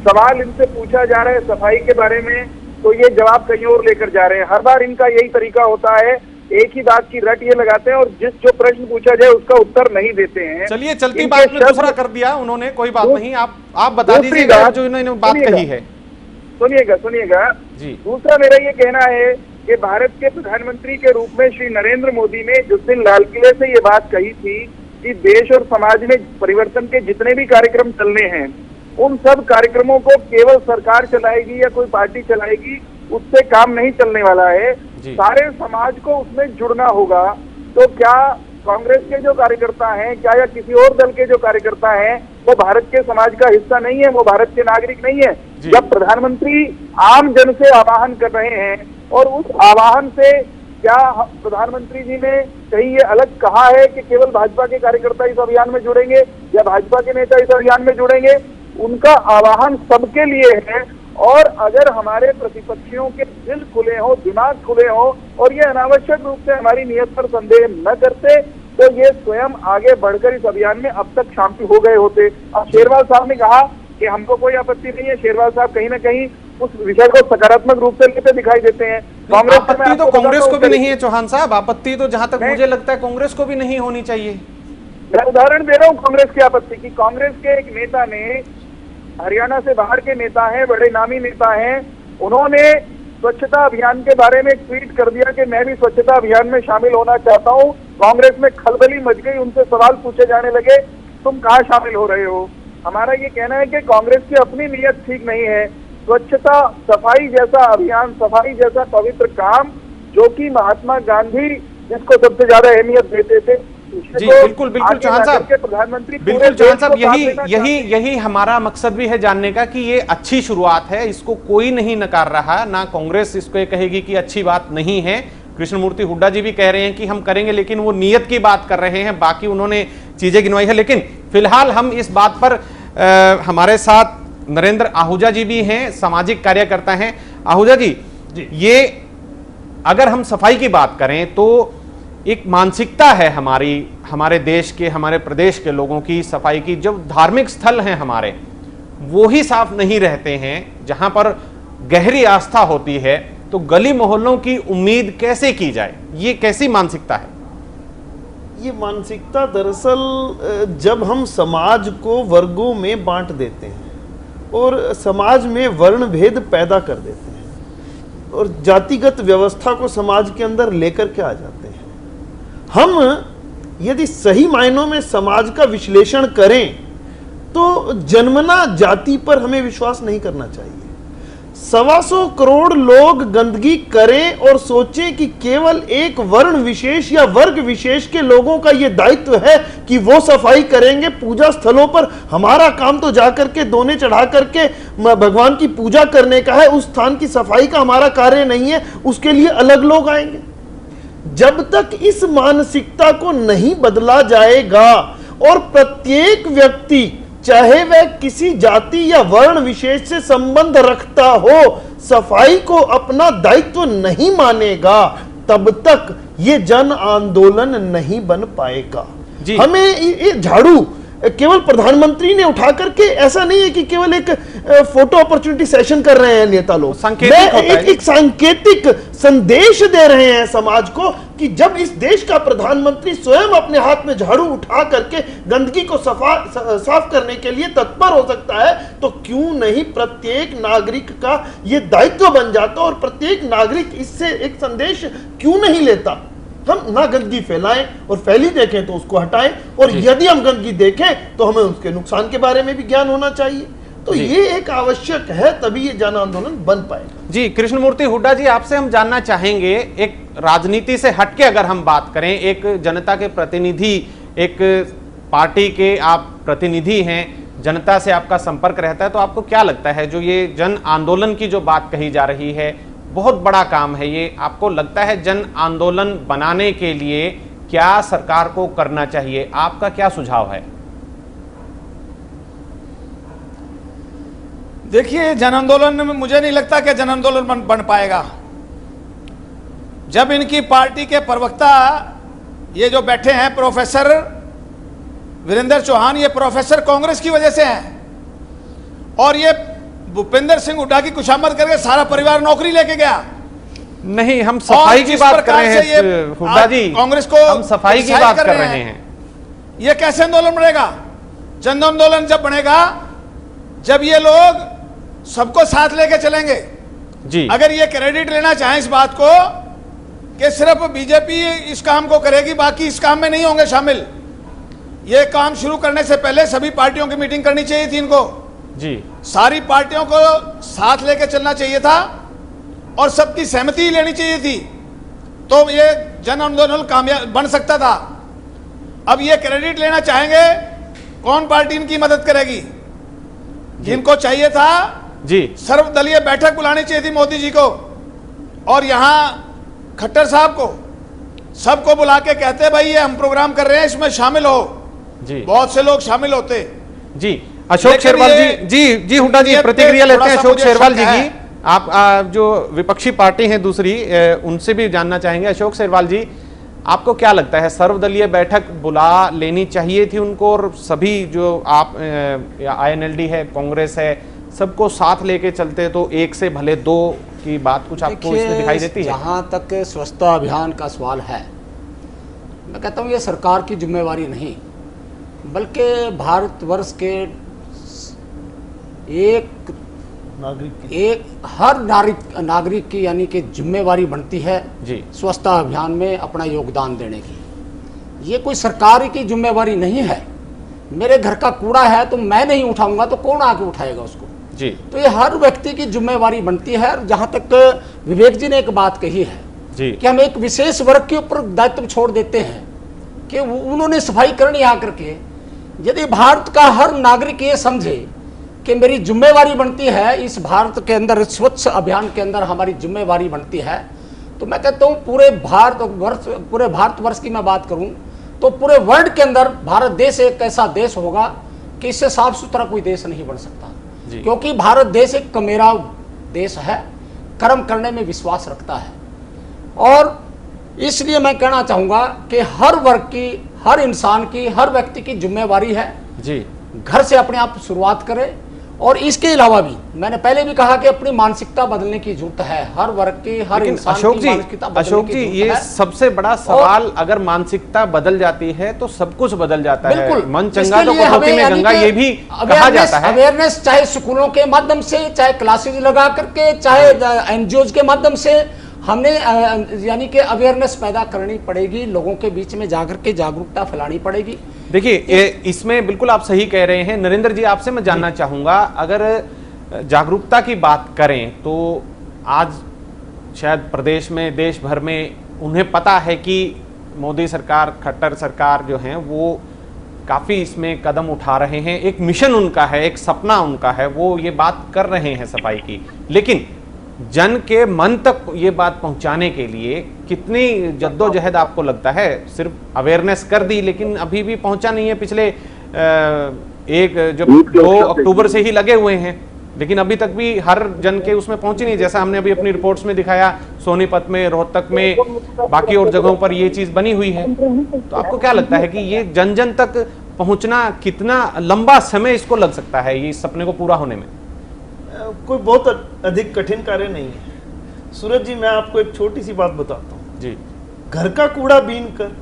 सवाल इनसे पूछा जा रहा है सफाई के बारे में तो ये जवाब कहीं और लेकर जा रहे हैं। हर बार इनका यही तरीका होता है, एक ही बात की रट ये लगाते हैं और जो प्रश्न पूछा जाए उसका उत्तर नहीं देते हैं। चलिए, चलती बात में दूसरा कर दिया उन्होंने, कोई बात नहीं, आप बता दीजिएगा जो इन्होंने बात कही है। सुनिएगा जी। दूसरा मेरा ये कहना है कि भारत के प्रधानमंत्री के रूप में श्री नरेंद्र मोदी ने जिस दिन लाल किले से ये बात कही थी कि देश और समाज में परिवर्तन के जितने भी कार्यक्रम चलने हैं उन सब कार्यक्रमों को केवल सरकार चलाएगी या कोई पार्टी चलाएगी, उससे काम नहीं चलने वाला है। सारे समाज को उसमें जुड़ना होगा। तो क्या कांग्रेस के जो कार्यकर्ता हैं, क्या या किसी और दल के जो कार्यकर्ता हैं, वो भारत के समाज का हिस्सा नहीं है, वो भारत के नागरिक नहीं है? जब प्रधानमंत्री आम जन से आह्वान कर रहे हैं और उस आह्वान से क्या प्रधानमंत्री जी ने कहीं ये अलग कहा है कि केवल भाजपा के कार्यकर्ता इस अभियान में जुड़ेंगे या भाजपा के नेता इस अभियान में जुड़ेंगे? उनका आह्वान सबके लिए है। और अगर हमारे प्रतिपक्षियों के दिल खुले हो, दिमाग खुले हो और ये अनावश्यक रूप से हमारी नियत पर संदेह न करते तो ये स्वयं आगे बढ़कर इस अभियान में अब तक शामिल हो गए होते। अब शेरवाल साहब ने कहा कि हमको कोई आपत्ति नहीं है। शेरवाल साहब कहीं ना कहीं उस विषय को सकारात्मक रूप से लेते दिखाई देते हैं। कांग्रेस आपत्ति तो कांग्रेस को भी नहीं है चौहान साहब, आपत्ति तो जहां तक मुझे लगता है कांग्रेस को भी नहीं होनी चाहिए। मैं उदाहरण दे रहा हूँ कांग्रेस की आपत्ति की। कांग्रेस के एक नेता ने, हरियाणा से बाहर के नेता हैं, बड़े नामी नेता हैं, उन्होंने स्वच्छता अभियान के बारे में ट्वीट कर दिया कि मैं भी स्वच्छता अभियान में शामिल होना चाहता हूं। कांग्रेस में खलबली मच गई, उनसे सवाल पूछे जाने लगे तुम कहाँ शामिल हो रहे हो? हमारा ये कहना है कि कांग्रेस की अपनी नीयत ठीक नहीं है। स्वच्छता, सफाई जैसा अभियान, सफाई जैसा पवित्र काम जो कि महात्मा गांधी जिसको सबसे ज्यादा अहमियत देते थे, जी बिल्कुल चौहान साहब, प्रधानमंत्री बिल्कुल चौहान साहब, यही हमारा मकसद भी है जानने का कि ये अच्छी शुरुआत है, इसको कोई नहीं नकार रहा, ना कांग्रेस इसको कहेगी कि अच्छी बात नहीं है। कृष्णमूर्ति हुड्डा जी भी कह रहे हैं कि हम करेंगे, लेकिन वो नियत की बात कर रहे हैं, बाकी उन्होंने चीजें गिनवाई है। लेकिन फिलहाल हम इस बात पर हमारे साथ नरेंद्र आहूजा जी भी हैं, सामाजिक कार्यकर्ता हैं। आहूजा जी, ये अगर हम सफाई की बात करें तो एक मानसिकता है हमारे देश के, हमारे प्रदेश के लोगों की सफाई की। जब धार्मिक स्थल हैं हमारे, वो ही साफ नहीं रहते हैं, जहां पर गहरी आस्था होती है, तो गली मोहल्लों की उम्मीद कैसे की जाए? ये कैसी मानसिकता है? ये मानसिकता दरअसल जब हम समाज को वर्गों में बांट देते हैं और समाज में वर्ण भेद पैदा कर देते हैं और जातिगत व्यवस्था को समाज के अंदर लेकर के आ जाते हैं, हम यदि सही मायनों में समाज का विश्लेषण करें तो जन्मना जाति पर हमें विश्वास नहीं करना चाहिए। 125 करोड़ लोग गंदगी करें और सोचें कि केवल एक वर्ण विशेष या वर्ग विशेष के लोगों का यह दायित्व है कि वो सफाई करेंगे। पूजा स्थलों पर हमारा काम तो जाकर के दोने चढ़ा करके भगवान की पूजा करने का है, उस स्थान की सफाई का हमारा कार्य नहीं है, उसके लिए अलग लोग आएंगे। जब तक इस मानसिकता को नहीं बदला जाएगा और प्रत्येक व्यक्ति, चाहे वह किसी जाति या वर्ण विशेष से संबंध रखता हो, सफाई को अपना दायित्व नहीं मानेगा, तब तक ये जन आंदोलन नहीं बन पाएगा। हमें ये झाड़ू केवल प्रधानमंत्री ने उठा करके, ऐसा नहीं है कि केवल एक फोटो अपॉर्चुनिटी सेशन कर रहे हैं नेता लोग, एक सांकेतिक संदेश दे रहे हैं समाज को कि जब इस देश का प्रधानमंत्री स्वयं अपने हाथ में झाड़ू उठा करके गंदगी को साफ करने के लिए तत्पर हो सकता है, तो क्यों नहीं प्रत्येक नागरिक का यह दायित्व बन जाता और प्रत्येक नागरिक इससे एक संदेश क्यों नहीं लेता। हम ना गंदगी फैलाएं और फैली देखें तो उसको हटाएं, और यदि हम गंदगी देखें तो हमें उसके नुकसान के बारे में भी ज्ञान होना चाहिए। तो ये एक आवश्यक है, तभी ये जन आंदोलन बन पाएगा। जी कृष्णमूर्ति हुड्डा जी, आपसे हम जानना चाहेंगे, एक राजनीति से हटके अगर हम बात करें, एक जनता के प्रतिनिधि, एक पार्टी के आप प्रतिनिधि हैं, जनता से आपका संपर्क रहता है, तो आपको क्या लगता है जो ये जन आंदोलन की जो बात कही जा रही है, बहुत बड़ा काम है ये, आपको लगता है जन आंदोलन बनाने के लिए क्या सरकार को करना चाहिए? आपका क्या सुझाव है? देखिए, जन आंदोलन में मुझे नहीं लगता कि जन आंदोलन बन पाएगा। जब इनकी पार्टी के प्रवक्ता ये जो बैठे हैं प्रोफेसर वीरेंद्र चौहान, ये प्रोफेसर कांग्रेस की वजह से हैं, और ये भूपेंद्र सिंह हुड्डा की खुशामद करके सारा परिवार नौकरी लेके गया। नहीं, हम सफाई की बात कर रहे हैं हुड्डा जी, कांग्रेस को हम सफाई की बात कर रहे हैं। ये कैसे आंदोलन बनेगा? जन आंदोलन जब बनेगा जब ये लोग सबको साथ लेके चलेंगे जी। अगर ये क्रेडिट लेना चाहें इस बात को कि सिर्फ बीजेपी इस काम को करेगी, बाकी इस काम में नहीं होंगे शामिल, ये काम शुरू करने से पहले सभी पार्टियों की मीटिंग करनी चाहिए थी इनको जी। सारी पार्टियों को साथ लेके चलना चाहिए था और सबकी सहमति लेनी चाहिए थी, तो ये जन आंदोलन कामयाब बन सकता था। अब ये क्रेडिट लेना चाहेंगे, कौन पार्टी इनकी मदद करेगी? जिनको चाहिए था जी, सर्वदलीय बैठक बुलानी चाहिए थी मोदी जी को, और यहां खट्टर साहब को, सबको बुला के कहते भाई ये हम प्रोग्राम कर रहे हैं, इसमें शामिल हो जी। बहुत से लोग शामिल होते जी। अशोक शेरवाल जी हुड्डा जी प्रतिक्रिया लेते हैं अशोक शेरवाल जी की। आप जो विपक्षी पार्टी हैं दूसरी, उनसे भी जानना चाहेंगे। अशोक शेरवाल जी, आपको क्या लगता है, सर्वदलीय बैठक बुला लेनी चाहिए थी उनको, और सभी जो आप INLD है, कांग्रेस है, सबको साथ लेके चलते तो एक से भले दो की बात कुछ आपको इसमें दिखाई देती है? जहां तक स्वच्छता अभियान का सवाल है, मैं कहता हूं ये सरकार की जिम्मेवारी नहीं, बल्कि भारतवर्ष के हर नागरिक की यानी कि जिम्मेवारी बनती है जी स्वच्छता अभियान में अपना योगदान देने की। ये कोई सरकार की जिम्मेवारी नहीं है। मेरे घर का कूड़ा है तो मैं नहीं उठाऊंगा तो कौन आके उठाएगा उसको जी। तो ये हर व्यक्ति की जिम्मेवारी बनती है। जहां तक विवेक जी ने एक बात कही है जी कि हम एक विशेष वर्ग के ऊपर दायित्व छोड़ देते हैं कि उन्होंने सफाई करनी आकर के, यदि भारत का हर नागरिक ये समझे कि मेरी जिम्मेवारी बनती है इस भारत के अंदर, स्वच्छ अभियान के अंदर हमारी जिम्मेवारी बनती है, तो मैं कहता हूँ पूरे भारतवर्ष की मैं बात करूँ तो पूरे वर्ल्ड के अंदर भारत देश एक ऐसा देश होगा कि इससे साफ सुथरा कोई देश नहीं बन सकता, क्योंकि भारत देश एक कमेराव देश है, कर्म करने में विश्वास रखता है। और इसलिए मैं कहना चाहूंगा कि हर वर्ग की, हर इंसान की, हर व्यक्ति की जिम्मेवारी है जी, घर से अपने आप शुरुआत करें। और इसके अलावा भी मैंने पहले भी कहा कि अपनी मानसिकता बदलने की जरूरत है, हर वर्ग की, हर इंसान की मानसिकता बदलने की जरूरत है। ये सबसे बड़ा सवाल, अगर मानसिकता बदल जाती है तो सब कुछ बदल जाता है। मन चंगा तो कटौती में गंगा, ये भी कहा जाता है। अवेयरनेस चाहे स्कूलों के माध्यम से, चाहे क्लासेज लगा करके, चाहे NGOs के माध्यम से, हमने यानी कि अवेयरनेस पैदा करनी पड़ेगी, लोगों के बीच में जाकर के जागरूकता फैलानी पड़ेगी। देखिए इसमें बिल्कुल आप सही कह रहे हैं। नरेंद्र जी, आपसे मैं जानना चाहूंगा, अगर जागरूकता की बात करें तो आज शायद प्रदेश में, देश भर में उन्हें पता है कि मोदी सरकार, खट्टर सरकार जो है वो काफ़ी इसमें कदम उठा रहे हैं, एक मिशन उनका है, एक सपना उनका है, वो ये बात कर रहे हैं सफाई की। लेकिन जन के मन तक ये बात पहुंचाने के लिए कितनी जद्दोजहद आपको लगता है? सिर्फ अवेयरनेस कर दी लेकिन अभी भी पहुंचा नहीं है। पिछले 2 अक्टूबर से ही लगे हुए हैं, लेकिन अभी तक भी हर जन के उसमें पहुंची नहीं। जैसा हमने अभी अपनी रिपोर्ट्स में दिखाया, सोनीपत में, रोहतक में, बाकी और जगहों पर ये चीज बनी हुई है। तो आपको क्या लगता है कि ये जन जन तक पहुंचना कितना लंबा समय इसको लग सकता है ये इस सपने को पूरा होने में? कोई बहुत अधिक कठिन कार्य नहीं है सूरज जी। मैं आपको एक छोटी सी बात बताता हूँ जी। घर का कूड़ा बीन कर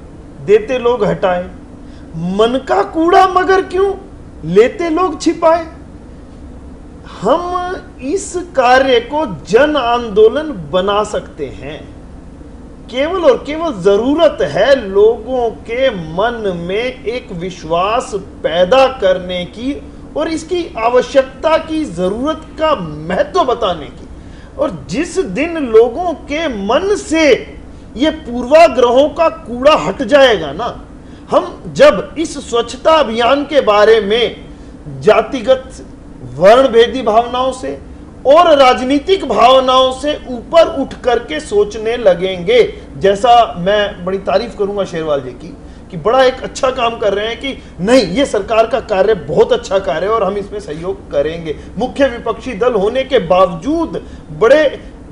देते लोग हटाए, मन का कूड़ा मगर क्यों लेते लोग छिपाए। हम इस कार्य को जन आंदोलन बना सकते हैं। केवल और केवल जरूरत है लोगों के मन में एक विश्वास पैदा करने की और इसकी आवश्यकता की, जरूरत का महत्व बताने की। और जिस दिन लोगों के मन से ये पूर्वाग्रहों का कूड़ा हट जाएगा ना, हम जब इस स्वच्छता अभियान के बारे में जातिगत वर्णभेदी भावनाओं से और राजनीतिक भावनाओं से ऊपर उठ करके सोचने लगेंगे, जैसा मैं बड़ी तारीफ करूंगा शेरवाल जी की कि बड़ा एक अच्छा काम कर रहे हैं कि नहीं, ये सरकार का कार्य बहुत अच्छा कार्य है और हम इसमें सहयोग करेंगे। मुख्य विपक्षी दल होने के बावजूद बड़े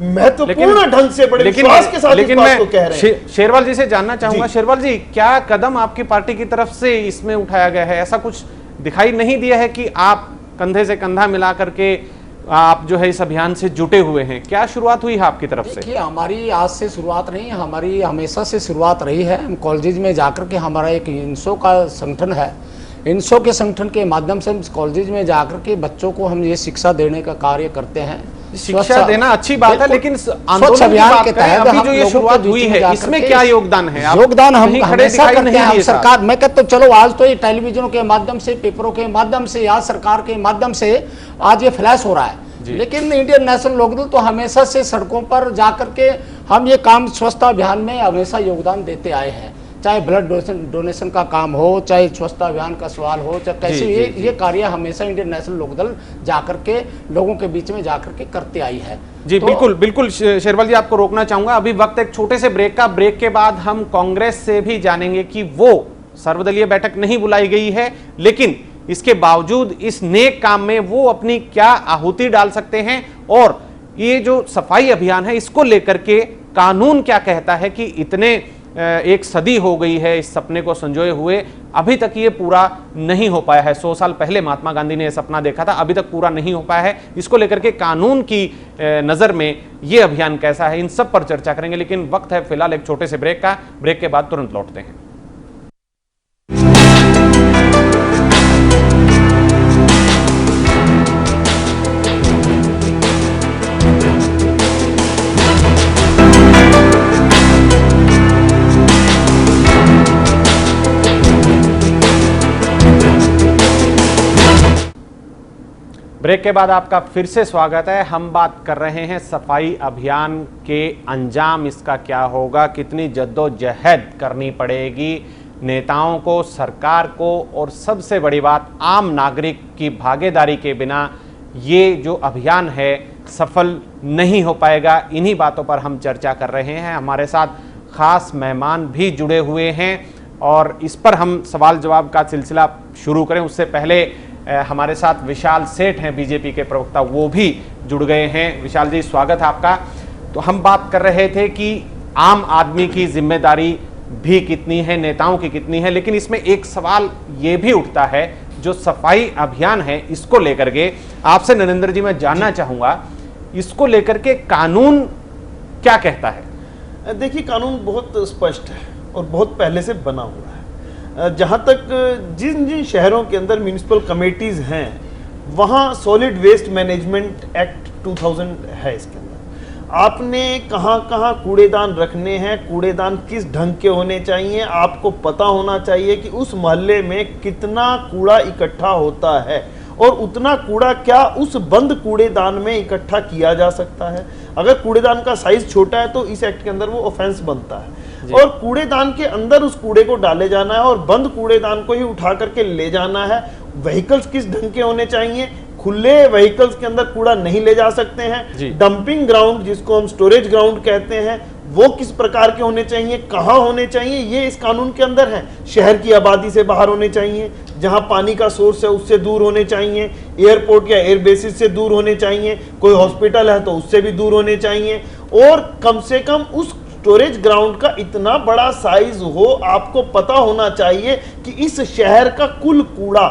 महत्वपूर्ण ढंग से, बड़े विश्वास के साथ इस बात को कह रहे हैं। शेरवाल जी से जानना चाहूंगा, शेरवाल जी क्या कदम आपकी पार्टी की तरफ से इसमें उठाया गया है? ऐसा कुछ दिखाई नहीं दिया है कि आप कंधे से कंधा मिला करके आप जो है इस अभियान से जुटे हुए हैं? क्या शुरुआत हुई है आपकी तरफ से? देखिए, हमारी आज से शुरुआत नहीं, हमारी हमेशा से शुरुआत रही है। हम कॉलेज में जाकर के, हमारा एक इंसो का संगठन है, इंसो के संगठन के माध्यम से हम कॉलेज में जाकर के बच्चों को हम ये शिक्षा देने का कार्य करते हैं। शिक्षा देना अच्छी बात है, लेकिन स्वच्छ अभियान के तहत अभी जो ये शुरुआत हुई है इसमें क्या योगदान है? योगदान हम हमेशा करते हैं। सरकार, मैं कहता हूँ चलो आज तो ये टेलीविजनों के माध्यम से, पेपरों के माध्यम से या सरकार के माध्यम से आज ये फ्लैश हो रहा है, लेकिन इंडियन नेशनल लोकदल तो हमेशा से सड़कों पर जाकर के हम ये काम स्वच्छता अभियान में हमेशा योगदान देते आए हैं। चाहे ब्लड डोनेशन का काम हो, चाहे स्वच्छता अभियान का सवाल हो, चाहे कैसे ये कार्य हमेशा इंडियन नेशनल लोकदल जाकर के लोगों के बीच में जाकर के करते आई है। जी तो बिल्कुल बिल्कुल शेरवाल जी, आपको रोकना चाहूंगा। अभी वक्त एक छोटे से ब्रेक का, ब्रेक के बाद हम कांग्रेस से भी जानेंगे कि वो सर्वदलीय बैठक नहीं बुलाई गई है, लेकिन इसके बावजूद इस नेक काम में वो अपनी क्या आहुति डाल सकते हैं, और ये जो सफाई अभियान है इसको लेकर के कानून क्या कहता है कि इतने एक सदी हो गई है इस सपने को संजोए हुए, अभी तक ये पूरा नहीं हो पाया है। 100 साल पहले महात्मा गांधी ने यह सपना देखा था, अभी तक पूरा नहीं हो पाया है। इसको लेकर के कानून की नजर में ये अभियान कैसा है, इन सब पर चर्चा करेंगे। लेकिन वक्त है फिलहाल एक छोटे से ब्रेक का, ब्रेक के बाद तुरंत लौटते हैं। ब्रेक के बाद आपका फिर से स्वागत है। हम बात कर रहे हैं सफाई अभियान के अंजाम, इसका क्या होगा, कितनी जद्दोजहद करनी पड़ेगी नेताओं को, सरकार को, और सबसे बड़ी बात आम नागरिक की भागीदारी के बिना ये जो अभियान है सफल नहीं हो पाएगा। इन्हीं बातों पर हम चर्चा कर रहे हैं। हमारे साथ खास मेहमान भी जुड़े हुए हैं और इस पर हम सवाल जवाब का सिलसिला शुरू करें उससे पहले हमारे साथ विशाल सेठ हैं, बीजेपी के प्रवक्ता, वो भी जुड़ गए हैं। विशाल जी, स्वागत है आपका। तो हम बात कर रहे थे कि आम आदमी की जिम्मेदारी भी कितनी है, नेताओं की कितनी है, लेकिन इसमें एक सवाल ये भी उठता है जो सफाई अभियान है इसको लेकर के आपसे नरेंद्र जी मैं जानना चाहूंगा, इसको लेकर के कानून क्या कहता है? देखिए, कानून बहुत स्पष्ट है और बहुत पहले से बना हुआ है। जहाँ तक जिन जिन शहरों के अंदर म्यूनिसिपल कमेटीज़ हैं वहाँ सॉलिड वेस्ट मैनेजमेंट एक्ट 2000 है। इसके अंदर आपने कहाँ कहाँ कूड़ेदान रखने हैं, कूड़ेदान किस ढंग के होने चाहिए, आपको पता होना चाहिए कि उस मोहल्ले में कितना कूड़ा इकट्ठा होता है और उतना कूड़ा क्या उस बंद कूड़ेदान में इकट्ठा किया जा सकता है। अगर कूड़ेदान का साइज छोटा है तो इस एक्ट के अंदर वो ऑफेंस बनता है, और कूड़ेदान के अंदर उस कूड़े को डाले जाना है और बंद कूड़ेदान को ही उठा करके ले जाना है। व्हीकल्स किस ढंग के होने चाहिए, खुले व्हीकल्स के अंदर कूड़ा नहीं ले जा सकते हैं। डंपिंग ग्राउंड, जिसको हम स्टोरेज ग्राउंड कहते हैं, वो किस प्रकार के होने चाहिए, कहाँ होने चाहिए, ये इस कानून के अंदर है। शहर की आबादी से बाहर होने चाहिए, जहाँ पानी का सोर्स है उससे दूर होने चाहिए, एयरपोर्ट या एयर बेसिस से दूर होने चाहिए, कोई हॉस्पिटल है तो उससे भी दूर होने चाहिए, और कम से कम उस स्टोरेज ग्राउंड का इतना बड़ा साइज हो, आपको पता होना चाहिए कि इस शहर का कुल कूड़ा,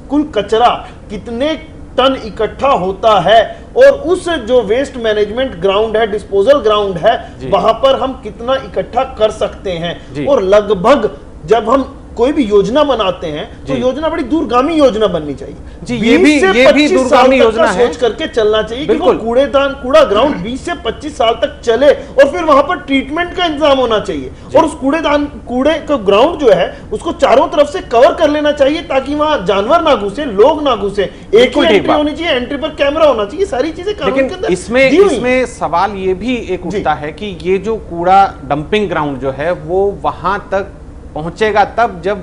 कुल कचरा कितने टन इकट्ठा होता है, और उस जो वेस्ट मैनेजमेंट ग्राउंड है, डिस्पोजल ग्राउंड है, वहां पर हम कितना इकट्ठा कर सकते हैं। और लगभग जब हम कोई भी योजना बनाते हैं तो योजना बड़ी दूरगामी योजना बननी चाहिए जी। ये भी दूरगामी योजना है, सोच करके चलना चाहिए कि वो कूड़ा ग्राउंड 20 से 25 साल तक चले, और फिर वहां पर ट्रीटमेंट का इंतजाम होना चाहिए, और उस कूड़े का ग्राउंड जो है उसको चारों तरफ से कवर कर लेना चाहिए, ताकि वहां जानवर ना घुसे, लोग ना घुसे, एक ही एंट्री होनी चाहिए, एंट्री पर कैमरा होना चाहिए, सारी चीजें कानून के अंदर। इसमें सवाल ये भी एक उठता है कि ये जो कूड़ा डंपिंग ग्राउंड जो है वो वहां तक पहुंचेगा तब जब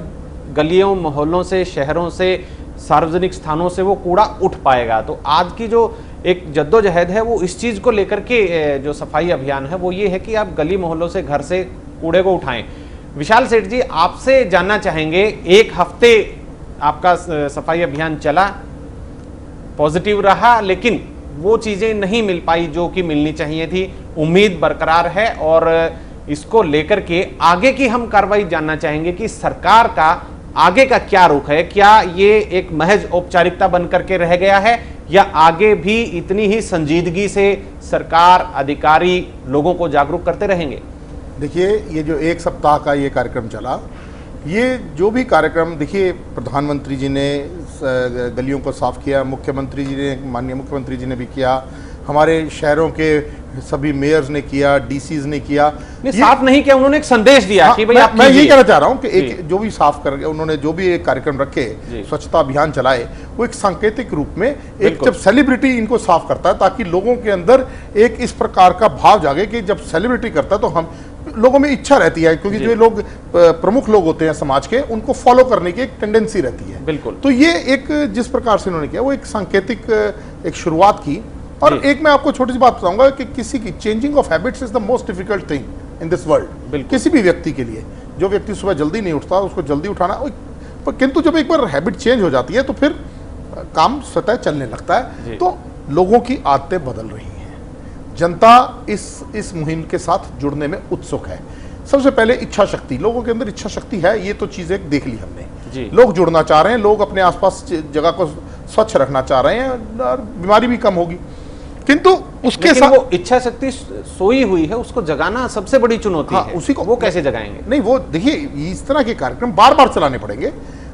गलियों, मोहल्लों से, शहरों से, सार्वजनिक स्थानों से वो कूड़ा उठ पाएगा। तो आज की जो एक जद्दोजहद है वो इस चीज को लेकर के, जो सफाई अभियान है वो ये है कि आप गली मोहल्लों से, घर से कूड़े को उठाएं। विशाल सेठ जी, आपसे जानना चाहेंगे, एक हफ्ते आपका सफाई अभियान चला, पॉजिटिव रहा, लेकिन वो चीजें नहीं मिल पाई जो कि मिलनी चाहिए थी। उम्मीद बरकरार है और इसको लेकर के आगे की हम कार्रवाई जानना चाहेंगे कि सरकार का आगे का क्या रुख है। क्या ये एक महज औपचारिकता बनकर के रह गया है, या आगे भी इतनी ही संजीदगी से सरकार, अधिकारी लोगों को जागरूक करते रहेंगे? देखिए, ये जो एक सप्ताह का ये कार्यक्रम चला, ये जो भी कार्यक्रम, देखिए प्रधानमंत्री जी ने गलियों को साफ किया, मुख्यमंत्री जी ने, माननीय मुख्यमंत्री जी ने भी किया, हमारे शहरों के सभी मेयर्स ने किया, डीसीज ने किया। साफ नहीं किया, उन्होंने एक संदेश दिया कि भाई आप मैं यही कहना चाह रहा हूं कि एक जो भी साफ कर, उन्होंने जो भी एक कार्यक्रम रखे, स्वच्छता अभियान चलाए, वो एक सांकेतिक रूप में, एक जब सेलिब्रिटी इनको साफ करता है, ताकि लोगों के अंदर एक इस प्रकार का भाव जागे कि जब सेलिब्रिटी करता है तो हम लोगों में इच्छा रहती है, क्योंकि जो लोग प्रमुख लोग होते हैं समाज के, उनको फॉलो करने की एक टेंडेंसी रहती है। बिल्कुल। तो ये एक जिस प्रकार से उन्होंने किया, वो एक सांकेतिक एक शुरुआत की। और एक मैं आपको छोटी सी बात बताऊंगा कि किसी की changing of habits is the most difficult thing in this world, किसी भी व्यक्ति के लिए। जो व्यक्ति सुबह जल्दी नहीं उठता, उसको जल्दी उठाना, किंतु जब एक बार हैबिट चेंज हो जाती है तो फिर काम स्वतः चलने लगता है। तो लोगों की आदतें बदल रही हैं, जनता इस मुहिम के साथ जुड़ने में उत्सुक है। सबसे पहले इच्छा शक्ति, लोगों के अंदर इच्छा शक्ति है, ये तो चीज एक देख ली हमने। लोग जुड़ना चाह रहे हैं, लोग अपने आसपास जगह को स्वच्छ रखना चाह रहे हैं, और बीमारी भी कम होगी। किंतु उसके साथ वो इच्छा शक्ति सोई हुई है, उसको जगाना सबसे बड़ी चुनौती है। उसी को वो कैसे जगाएंगे? नहीं, वो देखिए, इस तरह के कार्यक्रम बार बार चलाने पड़ेंगे,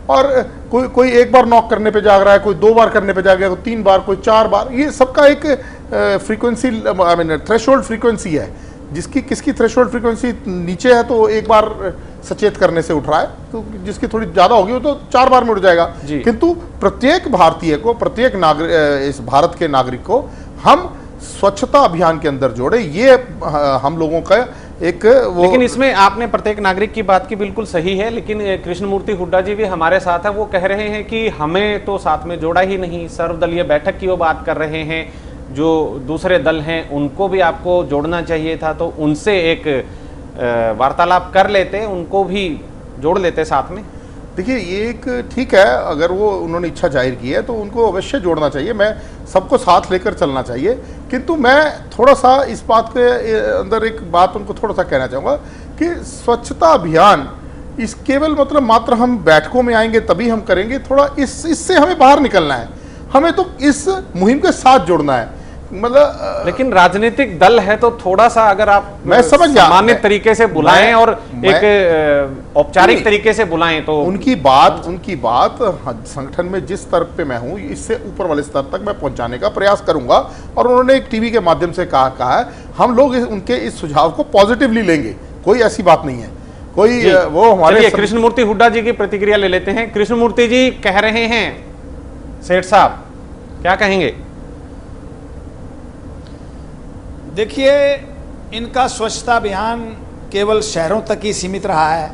और कोई एक बार नॉक करने पे जाग रहा है, कोई 2 बार करने पे जाग रहा है, कोई 3 बार, कोई 4 बार। ये सबका एक frequency, I mean threshold frequency है। किसकी थ्रेशोल्ड फ्रीक्वेंसी नीचे है तो एक बार सचेत करने से उठ रहा है, तो जिसकी थोड़ी ज्यादा होगी वो तो 4 बार में उठ जाएगा। किंतु प्रत्येक भारतीय को, प्रत्येक नागरिक, इस भारत के नागरिक को हम स्वच्छता अभियान के अंदर जोड़े, ये हम लोगों का एक वो। लेकिन इसमें आपने प्रत्येक नागरिक की बात की, बिल्कुल सही है, लेकिन कृष्णमूर्ति हुड्डा जी भी हमारे साथ है। वो कह रहे हैं कि हमें तो साथ में जोड़ा ही नहीं, सर्वदलीय बैठक की वो बात कर रहे हैं, जो दूसरे दल हैं उनको भी आपको जोड़ना चाहिए था, तो उनसे एक वार्तालाप कर लेते, उनको भी जोड़ लेते साथ में। देखिए, ये एक ठीक है, अगर वो उन्होंने इच्छा जाहिर की है तो उनको अवश्य जोड़ना चाहिए, मैं सबको साथ लेकर चलना चाहिए। किंतु मैं थोड़ा सा इस बात के अंदर एक बात उनको थोड़ा सा कहना चाहूँगा कि स्वच्छता अभियान इस केवल मतलब मात्र हम बैठकों में आएंगे तभी हम करेंगे, थोड़ा इससे हमें बाहर निकलना है, हमें तो इस मुहिम के साथ जुड़ना है। मतलब लेकिन राजनीतिक दल है तो थोड़ा सा अगर आप मैं समझ गया, सामान्य तरीके से बुलाएं और एक औपचारिक तरीके से बुलाएं तो उनकी बात संगठन में जिस स्तर पे मैं हूं, इससे ऊपर वाले स्तर तक मैं पहुंचाने का प्रयास करूंगा। और उन्होंने एक टीवी के माध्यम से कहा है, हम लोग उनके इस सुझाव को पॉजिटिवली लेंगे, कोई ऐसी बात नहीं है। कोई वो हमारे कृष्णमूर्ति हुड्डा जी की प्रतिक्रिया ले लेते हैं। कृष्णमूर्ति जी कह रहे हैं, सेठ साहब क्या कहेंगे? देखिए, इनका स्वच्छता अभियान केवल शहरों तक ही सीमित रहा है।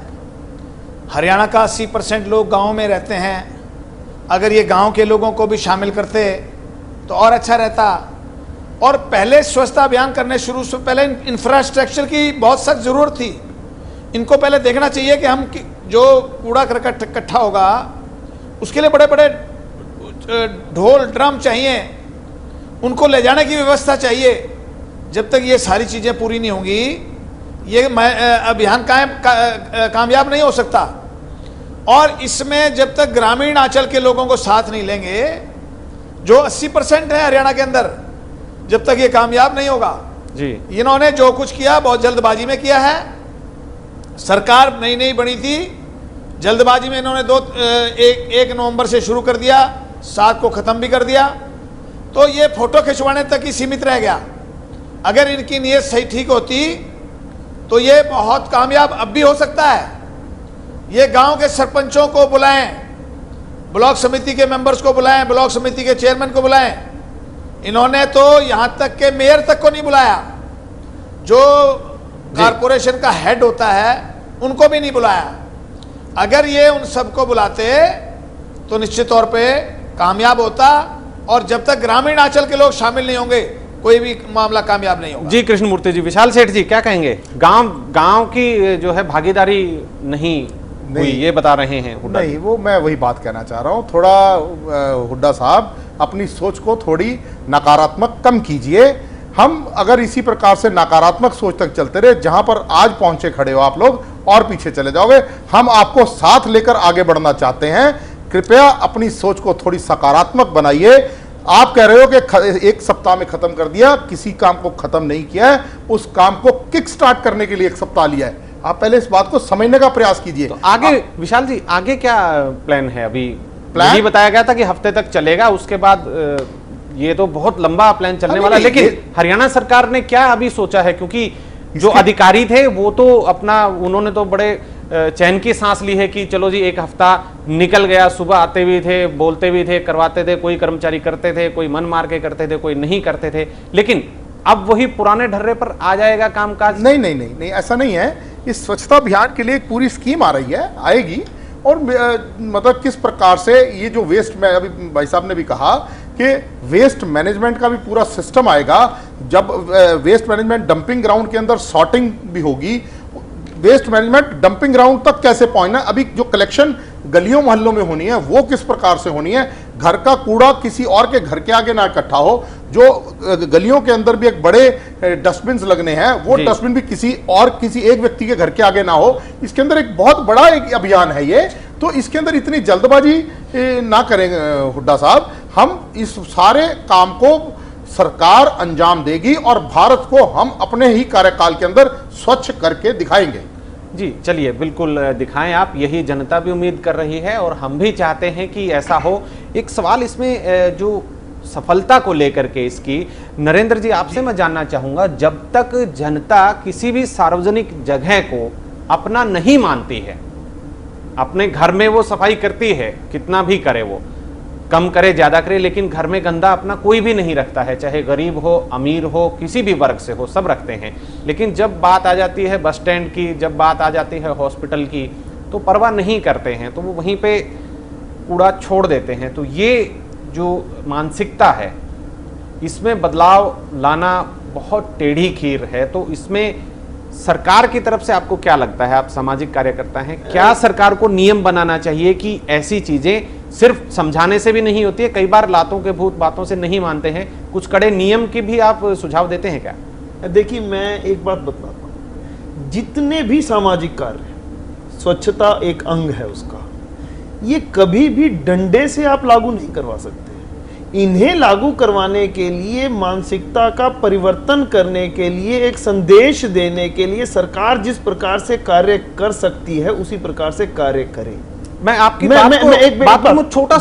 हरियाणा का 80% लोग गाँव में रहते हैं। अगर ये गांव के लोगों को भी शामिल करते तो और अच्छा रहता। और पहले स्वच्छता अभियान करने शुरू से पहले इंफ्रास्ट्रक्चर की बहुत सख्त ज़रूरत थी। इनको पहले देखना चाहिए कि हम जो कूड़ा करकट इकट्ठा होगा उसके लिए बड़े बड़े ढोल ड्रम चाहिए, उनको ले जाने की व्यवस्था चाहिए। जब तक ये सारी चीज़ें पूरी नहीं होंगी ये अभियान कामयाब नहीं हो सकता। और इसमें जब तक ग्रामीण अंचल के लोगों को साथ नहीं लेंगे, जो 80% है हरियाणा के अंदर, जब तक ये कामयाब नहीं होगा। जी, इन्होंने जो कुछ किया बहुत जल्दबाजी में किया है। सरकार नई नई बनी थी, जल्दबाजी में इन्होंने 1 नवंबर से शुरू कर दिया, 7 को ख़त्म भी कर दिया। तो ये फोटो खिंचवाने तक ही सीमित रह गया। अगर इनकी नीयत सही ठीक होती तो ये बहुत कामयाब अब भी हो सकता है। ये गांव के सरपंचों को बुलाएं, ब्लॉक समिति के मेंबर्स को बुलाएं, ब्लॉक समिति के चेयरमैन को बुलाएं। इन्होंने तो यहां तक के मेयर तक को नहीं बुलाया, जो कारपोरेशन का हेड होता है उनको भी नहीं बुलाया। अगर ये उन सबको बुलाते तो निश्चित तौर पे कामयाब होता। और जब तक ग्रामीण अंचल के लोग शामिल नहीं होंगे, कोई भी मामला कामयाब नहीं होगा। जी कृष्णमूर्ति जी, विशाल सेठ जी क्या कहेंगे? गांव की जो है भागीदारी नहीं हुई, ये बता रहे हैं हुड्डा। नहीं, वो मैं वही बात कहना चाह रहा हूँ। थोड़ा हुड्डा साहब अपनी सोच को थोड़ी नकारात्मक कम कीजिए। हम अगर इसी प्रकार से नकारात्मक सोच तक चलते रहे, जहां पर आज पहुंचे खड़े हो आप लोग, और पीछे चले जाओगे। हम आपको साथ लेकर आगे बढ़ना चाहते हैं। कृपया अपनी सोच को थोड़ी सकारात्मक बनाइए। आप कह रहे हो कि 1 सप्ताह में खत्म कर दिया, किसी काम को खत्म नहीं किया है। उस काम को किक स्टार्ट करने के लिए 1 सप्ताह लिया है। आप पहले इस बात को समझने का प्रयास कीजिए। तो आगे विशाल जी, आगे क्या प्लान है? अभी प्लान ही बताया गया था कि हफ्ते तक चलेगा, उसके बाद ये तो बहुत लंबा प्लान चलने वाला है। लेकिन हरियाणा सरकार ने क्या अभी सोचा है? क्योंकि जो अधिकारी थे वो तो अपना, उन्होंने तो बड़े चैन की सांस ली है कि चलो जी 1 हफ्ता निकल गया। सुबह आते भी थे, बोलते भी थे, करवाते थे, कोई कर्मचारी करते थे, कोई मन मार के करते थे, कोई नहीं करते थे। लेकिन अब वही पुराने ढर्रे पर आ जाएगा कामकाज? नहीं, ऐसा नहीं है। इस स्वच्छता अभियान के लिए एक पूरी स्कीम आ रही है, आएगी। और मतलब किस प्रकार से ये जो वेस्ट में, अभी भाई साहब ने भी कहा कि वेस्ट मैनेजमेंट का भी पूरा सिस्टम आएगा। जब वेस्ट मैनेजमेंट डंपिंग ग्राउंड के अंदर सॉर्टिंग भी होगी, वेस्ट मैनेजमेंट डंपिंग ग्राउंड तक कैसे पहुंचना, अभी जो कलेक्शन गलियों मोहल्लों में होनी है वो किस प्रकार से होनी है, घर का कूड़ा किसी और के घर के आगे ना इकट्ठा हो, जो गलियों के अंदर भी एक बड़े डस्टबिन लगने हैं, वो डस्टबिन भी किसी एक व्यक्ति के घर के आगे ना हो। इसके अंदर एक बहुत बड़ा एक अभियान है ये। तो इसके अंदर इतनी जल्दबाजी ना करें हुड्डा साहब। हम इस सारे काम को सरकार अंजाम देगी और भारत को हम अपने ही कार्यकाल के अंदर स्वच्छ करके दिखाएंगे। जी चलिए, बिल्कुल दिखाएं आप, यही जनता भी उम्मीद कर रही है और हम भी चाहते हैं कि ऐसा हो। एक सवाल इसमें जो सफलता को लेकर के इसकी, नरेंद्र जी आपसे मैं जानना चाहूंगा, जब तक जनता किसी भी सार्वजनिक जगह को अपना नहीं मानती है, अपने घर में वो सफाई करती है, कितना भी करे, वो कम करे ज्यादा करे, लेकिन घर में गंदा अपना कोई भी नहीं रखता है, चाहे गरीब हो अमीर हो किसी भी वर्ग से हो, सब रखते हैं। लेकिन जब बात आ जाती है बस स्टैंड की, जब बात आ जाती है हॉस्पिटल की, तो परवाह नहीं करते हैं, तो वो वहीं पे कूड़ा छोड़ देते हैं। तो ये जो मानसिकता है, इसमें बदलाव लाना बहुत टेढ़ी खीर है। तो इसमें सरकार की तरफ से आपको क्या लगता है? आप सामाजिक कार्यकर्ता हैं, क्या सरकार को नियम बनाना चाहिए कि ऐसी चीजें सिर्फ समझाने से भी नहीं होती है, कई बार लातों के भूत बातों से नहीं मानते हैं, कुछ कड़े नियम की भी आप सुझाव देते हैं क्या? देखिए, मैं एक बात बतलाता हूँ, जितने भी सामाजिक कार्य, स्वच्छता एक अंग है उसका, ये कभी भी डंडे से आप लागू नहीं करवा सकते। इन्हें लागू करवाने के लिए, मानसिकता का परिवर्तन करने के लिए, एक संदेश देने के लिए सरकार जिस प्रकार से कार्य कर सकती है उसी प्रकार से कार्य करे। मैं आपकी बात को छोटा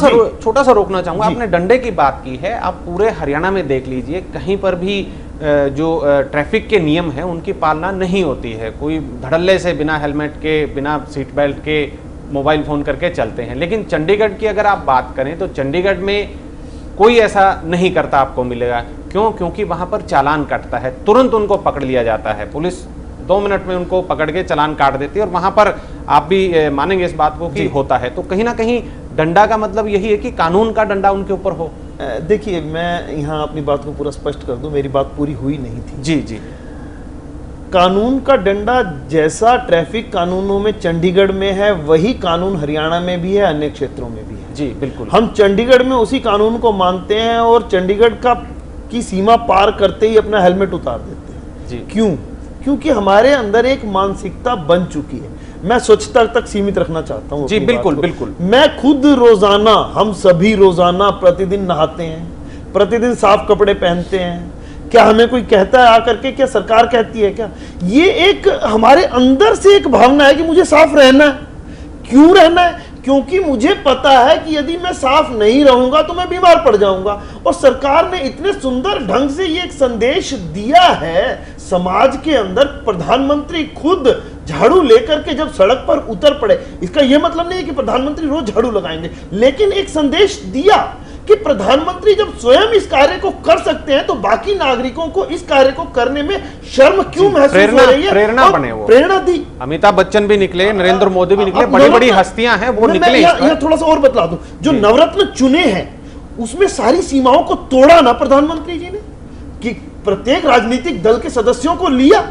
सा रोकना चाहूंगा। आपने डंडे की बात की है, आप पूरे हरियाणा में देख लीजिए, कहीं पर भी जो ट्रैफिक के नियम है उनकी पालना नहीं होती है। कोई धड़ल्ले से बिना हेलमेट के, बिना सीट बेल्ट के मोबाइल फोन करके चलते हैं। लेकिन चंडीगढ़ की अगर आप बात करें तो चंडीगढ़ में कोई ऐसा नहीं करता आपको मिलेगा। क्यों? क्योंकि वहां पर चालान कटता है, तुरंत उनको पकड़ लिया जाता है, पुलिस 2 मिनट में उनको पकड़ के चालान काट देती है। और वहां पर आप भी मानेंगे इस बात को कि होता है। तो कहीं ना कहीं डंडा का मतलब यही है कि कानून का डंडा उनके ऊपर हो। देखिए, मैं यहाँ अपनी बात को पूरा स्पष्ट कर दूं, मेरी बात पूरी हुई नहीं थी। जी। कानून का डंडा जैसा ट्रैफिक कानूनों में चंडीगढ़ में है, वही कानून हरियाणा में भी है, अन्य क्षेत्रों में भी है। जी बिल्कुल। हम चंडीगढ़ में उसी कानून को मानते हैं और चंडीगढ़ की सीमा पार करते ही अपना हेलमेट उतार देते हैं। जी। क्यों? क्योंकि हमारे अंदर एक मानसिकता बन चुकी है। मैं स्वच्छता तक सीमित रखना चाहता हूँ जी, बिल्कुल बिल्कुल। मैं खुद रोजाना, हम सभी रोजाना प्रतिदिन नहाते हैं, प्रतिदिन साफ कपड़े पहनते हैं। क्या हमें कोई कहता है आकर के, क्या सरकार कहती है क्या? ये एक हमारे अंदर से एक भावना है कि मुझे साफ रहना है। क्यों रहना है? क्योंकि मुझे पता है कि यदि मैं साफ नहीं रहूंगा तो मैं बीमार पड़ जाऊंगा। और सरकार ने इतने सुंदर ढंग से ये एक संदेश दिया है समाज के अंदर। प्रधानमंत्री खुद झाड़ू लेकर के जब सड़क पर उतर पड़े, इसका यह मतलब नहीं है कि प्रधानमंत्री रोज झाड़ू लगाएंगे, लेकिन एक संदेश दिया कि प्रधानमंत्री जब स्वयं इस कार्य को कर सकते हैं तो बाकी नागरिकों को इस कार्य को करने में शर्म क्यों महसूस हो रही है? प्रेरणा बने, वो प्रेरणा दी। अमिताभ बच्चन भी निकले, नरेंद्र मोदी भी निकले, बड़ी बड़ी हस्तियां हैं वो निकले। यह थोड़ा सा और बतला दूं, जो नवरत्न चुने हैं उसमें सारी सीमाओं को तोड़ा ना प्रधानमंत्री जी ने, कि प्रत्येक राजनीतिक दल के सदस्यों को लिया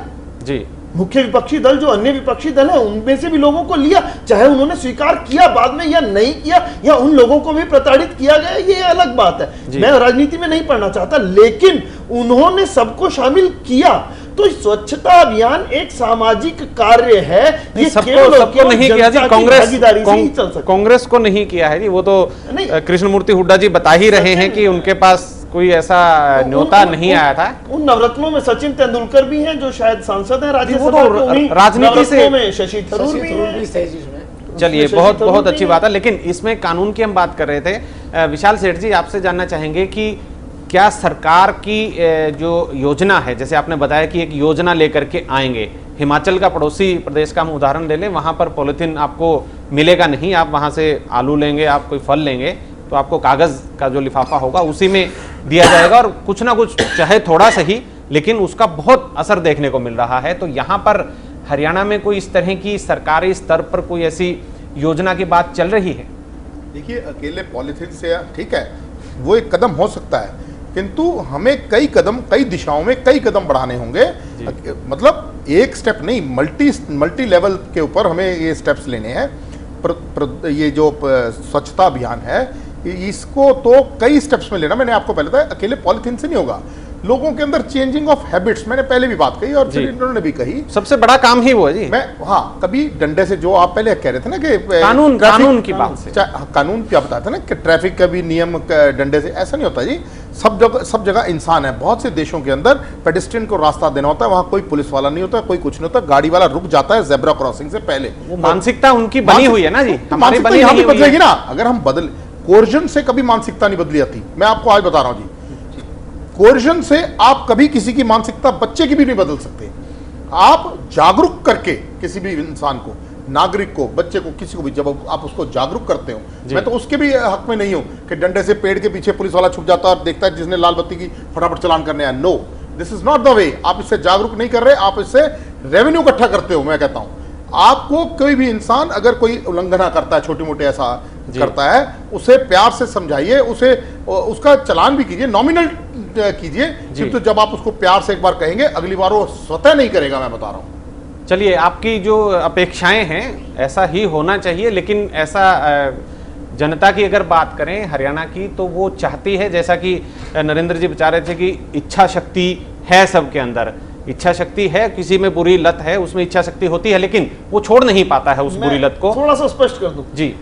जी, मुख्य विपक्षी दल जो अन्य विपक्षी दल है उनमें से भी लोगों को लिया, चाहे उन्होंने स्वीकार किया बाद में या नहीं किया, या उन लोगों को भी प्रताड़ित किया गया, ये अलग बात है। मैं राजनीति में नहीं पढ़ना चाहता, लेकिन उन्होंने सबको शामिल किया। तो स्वच्छता अभियान एक सामाजिक कार्य है, ये सबको नहीं किया जी, कांग्रेस को नहीं किया है जी। वो तो कृष्णमूर्ति हुड्डा जी बता ही रहे हैं कि उनके पास कोई ऐसा न्योता नहीं आया था। उन नवरत्नों में सचिन तेंदुलकर भी हैं जो शायद सांसद हैं राज्यसभा के, राजनीति से शशि थरूर भी हैं। चलिए, बहुत बहुत अच्छी बात है। लेकिन इसमें कानून की हम बात कर रहे थे। विशाल सेठ जी, आपसे जानना चाहेंगे कि क्या सरकार की जो योजना है, जैसे आपने बताया कि एक योजना लेकर के आएंगे, हिमाचल का पड़ोसी प्रदेश का हम उदाहरण ले लें, वहां पर पॉलिथीन आपको मिलेगा नहीं। आप वहां से आलू लेंगे, आप कोई फल लेंगे तो आपको कागज का जो लिफाफा होगा उसी में दिया जाएगा, और कुछ ना कुछ चाहे थोड़ा सही, लेकिन उसका बहुत असर देखने को मिल रहा है। तो यहाँ पर हरियाणा में कोई इस तरह की सरकारी स्तर पर कोई ऐसी योजना की बात चल रही है? देखिए, अकेले पॉलिथीन से ठीक है, वो एक कदम हो सकता है, किंतु हमें कई दिशाओं में कई कदम बढ़ाने होंगे। मतलब एक स्टेप नहीं, मल्टी लेवल के ऊपर हमें ये स्टेप्स लेने हैं। ये जो स्वच्छता अभियान है, इसको तो कई स्टेप्स में लेना। मैंने आपको पहले बताया, अकेले पॉलिथीन से नहीं होगा। लोगों के अंदर चेंजिंग ऑफ हैबिट्स, मैंने पहले भी बात कही और फिर इन्होंने भी कही, सबसे बड़ा काम ही वो है जी। मैं कभी डंडे से, जो आप पहले कह रहे थे ना कि कानून की बात से, कानून क्या बताया था ना कि ट्रैफिक का भी नियम डंडे से, ऐसा नहीं होता जी। सब जगह इंसान है। बहुत से देशों के अंदर पेडेस्ट्रियन को रास्ता देना होता है, वहां कोई पुलिस वाला नहीं होता, कोई कुछ नहीं होता, गाड़ी वाला रुक जाता है जेब्रा क्रॉसिंग से पहले। वो मानसिकता उनकी बनी हुई है ना जी, हमारी बदलेगी ना अगर हम बदल। कोर्जन से कभी मानसिकता नहीं बदली जाती, मैं आपको आज बता रहा हूं जी। कोर्जन से आप कभी किसी की मानसिकता, बच्चे की भी नहीं बदल सकते। आप जागरूक करके किसी भी इंसान को, नागरिक को, बच्चे को, किसी को भी, जब आप उसको जागरूक करते हो, मैं तो उसके भी हक में नहीं हूं कि डंडे से पेड़ के पीछे पुलिस वाला छुप जाता है और देखता है जिसने लाल बत्ती की फटाफट चालान करने आया। No, this is not the way. आप इससे जागरूक नहीं कर रहे, आप इससे रेवेन्यू इकट्ठा करते हो। मैं कहता हूं आपको, कोई भी इंसान अगर कोई उल्लंघना करता है, छोटे मोटे ऐसा करता है, उसे प्यार से समझाइए, उसे उसका चालान भी कीजिए, नॉमिनल कीजिए, तो जब आप उसको प्यार से एक बार कहेंगे, अगली बार वो स्वतः नहीं करेगा। मैं बता रहा हूं। चलिए, आपकी जो अपेक्षाएं हैं ऐसा ही होना चाहिए, लेकिन ऐसा जनता की अगर बात करें हरियाणा की, तो वो चाहती है, जैसा कि नरेंद्र जी बता रहे थे कि इच्छा शक्ति है सबके अंदर, इच्छा शक्ति है, किसी में बुरी लत है उसमें इच्छा शक्ति होती है, लेकिन वो छोड़ नहीं पाता है उस बुरी लत को। थोड़ा सा स्पष्ट कर दूं जी,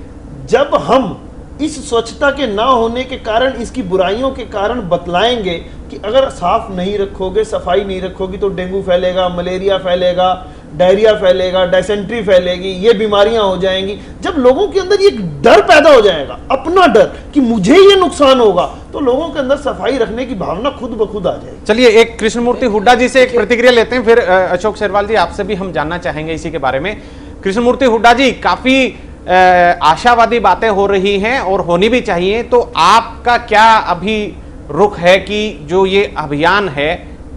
जब हम इस स्वच्छता के ना होने के कारण, इसकी बुराइयों के कारण बतलाएंगे कि अगर साफ नहीं रखोगे, सफाई नहीं रखोगी तो डेंगू फैलेगा, मलेरिया फैलेगा, डायरिया फैलेगा, डायसेंट्री फैलेगी, ये बीमारियां हो जाएंगी। जब लोगों के अंदर ये डर पैदा हो जाएगा, अपना डर कि मुझे ये नुकसान होगा, तो लोगों के अंदर सफाई रखने की भावना खुद ब खुद आ जाएगी। चलिए, एक कृष्णमूर्ति हुड्डा जी से एक प्रतिक्रिया लेते हैं, फिर अशोक शेरवाल जी आपसे भी हम जानना चाहेंगे इसी के बारे में। कृष्णमूर्ति हुड्डा जी, काफी आशावादी बातें हो रही हैं और होनी भी चाहिए, तो आपका क्या अभी रुख है कि जो ये अभियान है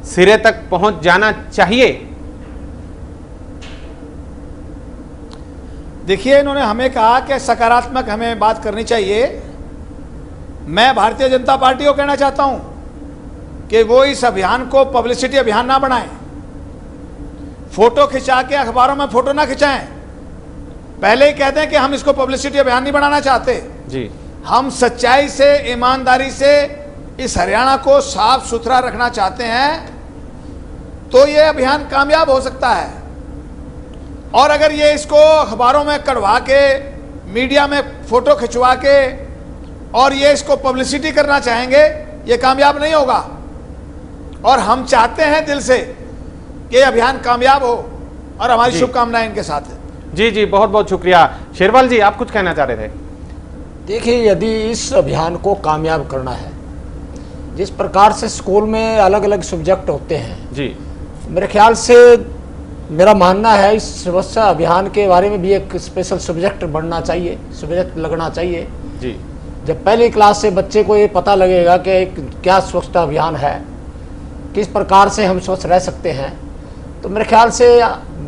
सिरे तक पहुंच जाना चाहिए? देखिए, इन्होंने हमें कहा कि सकारात्मक हमें बात करनी चाहिए। मैं भारतीय जनता पार्टी को कहना चाहता हूं कि वो इस अभियान को पब्लिसिटी अभियान ना बनाएं, फोटो खिंचा के अखबारों में फोटो ना खिंचाएं। पहले ही कहते हैं कि हम इसको पब्लिसिटी अभियान नहीं बनाना चाहते जी। हम सच्चाई से, ईमानदारी से इस हरियाणा को साफ सुथरा रखना चाहते हैं। तो ये अभियान कामयाब हो सकता है। और अगर ये इसको अखबारों में कढ़वा के, मीडिया में फोटो खिंचवा के और ये इसको पब्लिसिटी करना चाहेंगे, ये कामयाब नहीं होगा। और हम चाहते हैं दिल से कि ये अभियान कामयाब हो और हमारी शुभकामनाएं इनके साथ है। जी जी, बहुत बहुत शुक्रिया। शेरवाल जी, आप कुछ कहना चाह रहे थे? देखिए, यदि इस अभियान को कामयाब करना है, जिस प्रकार से स्कूल में अलग अलग सब्जेक्ट होते हैं जी, मेरे ख्याल से मेरा मानना है इस स्वच्छता अभियान के बारे में भी एक स्पेशल सब्जेक्ट बनना चाहिए, सब्जेक्ट लगना चाहिए जी। जब पहली क्लास से बच्चे को ये पता लगेगा कि क्या स्वच्छता अभियान है, किस प्रकार से हम स्वच्छ रह सकते हैं, तो मेरे ख्याल से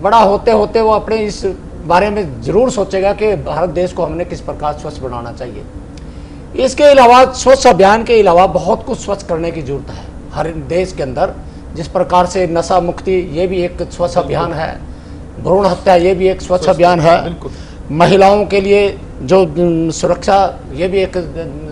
बड़ा होते होते वो अपने इस बारे में ज़रूर सोचेगा कि भारत देश को हमने किस प्रकार स्वच्छ बनाना चाहिए। इसके अलावा स्वच्छ अभियान के अलावा बहुत कुछ स्वच्छ करने की जरूरत है हर देश के अंदर। जिस प्रकार से नशा मुक्ति, ये भी एक स्वच्छ अभियान है, भ्रूण हत्या, ये भी एक स्वच्छ अभियान है, महिलाओं के लिए जो सुरक्षा, ये भी एक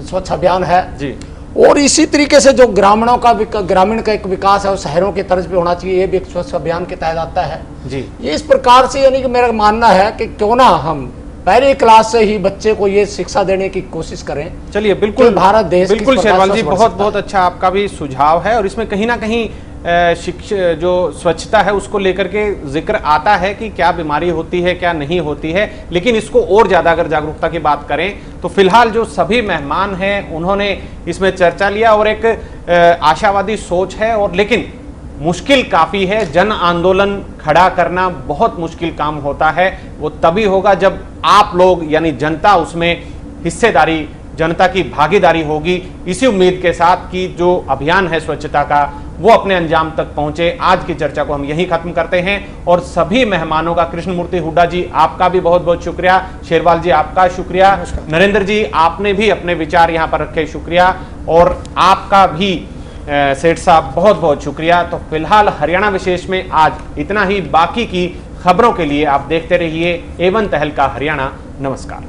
स्वच्छ अभियान है जी। और इसी तरीके से जो ग्रामीण का एक विकास है, वो शहरों की तर्ज पे होना चाहिए, ये भी एक स्वच्छ अभियान के तहत आता है जी। ये इस प्रकार से, यानी कि मेरा मानना है कि क्यों ना हम पहली क्लास से ही बच्चे को ये शिक्षा देने की कोशिश करें। चलिए, बिल्कुल भारत देश, बिल्कुल शेरवाल जी, बहुत बहुत अच्छा आपका भी सुझाव है। और इसमें कहीं ना कहीं शिक्षा, जो स्वच्छता है, उसको लेकर के जिक्र आता है कि क्या बीमारी होती है, क्या नहीं होती है। लेकिन इसको और ज्यादा अगर जागरूकता की बात करें तो फिलहाल जो सभी मेहमान हैं उन्होंने इसमें चर्चा लिया और एक आशावादी सोच है। और लेकिन मुश्किल काफी है, जन आंदोलन खड़ा करना बहुत मुश्किल काम होता है। वो तभी होगा जब आप लोग यानी जनता उसमें हिस्सेदारी, जनता की भागीदारी होगी। इसी उम्मीद के साथ कि जो अभियान है स्वच्छता का, वो अपने अंजाम तक पहुंचे। आज की चर्चा को हम यहीं खत्म करते हैं और सभी मेहमानों का, कृष्णमूर्ति हुड्डा जी आपका भी बहुत बहुत शुक्रिया, शेरवाल जी आपका शुक्रिया, नरेंद्र जी आपने भी अपने विचार यहां पर रखे, शुक्रिया, और आपका भी सेठ साहब बहुत बहुत शुक्रिया। तो फिलहाल हरियाणा विशेष में आज इतना ही। बाकी की खबरों के लिए आप देखते रहिए A1 तहलका हरियाणा। नमस्कार।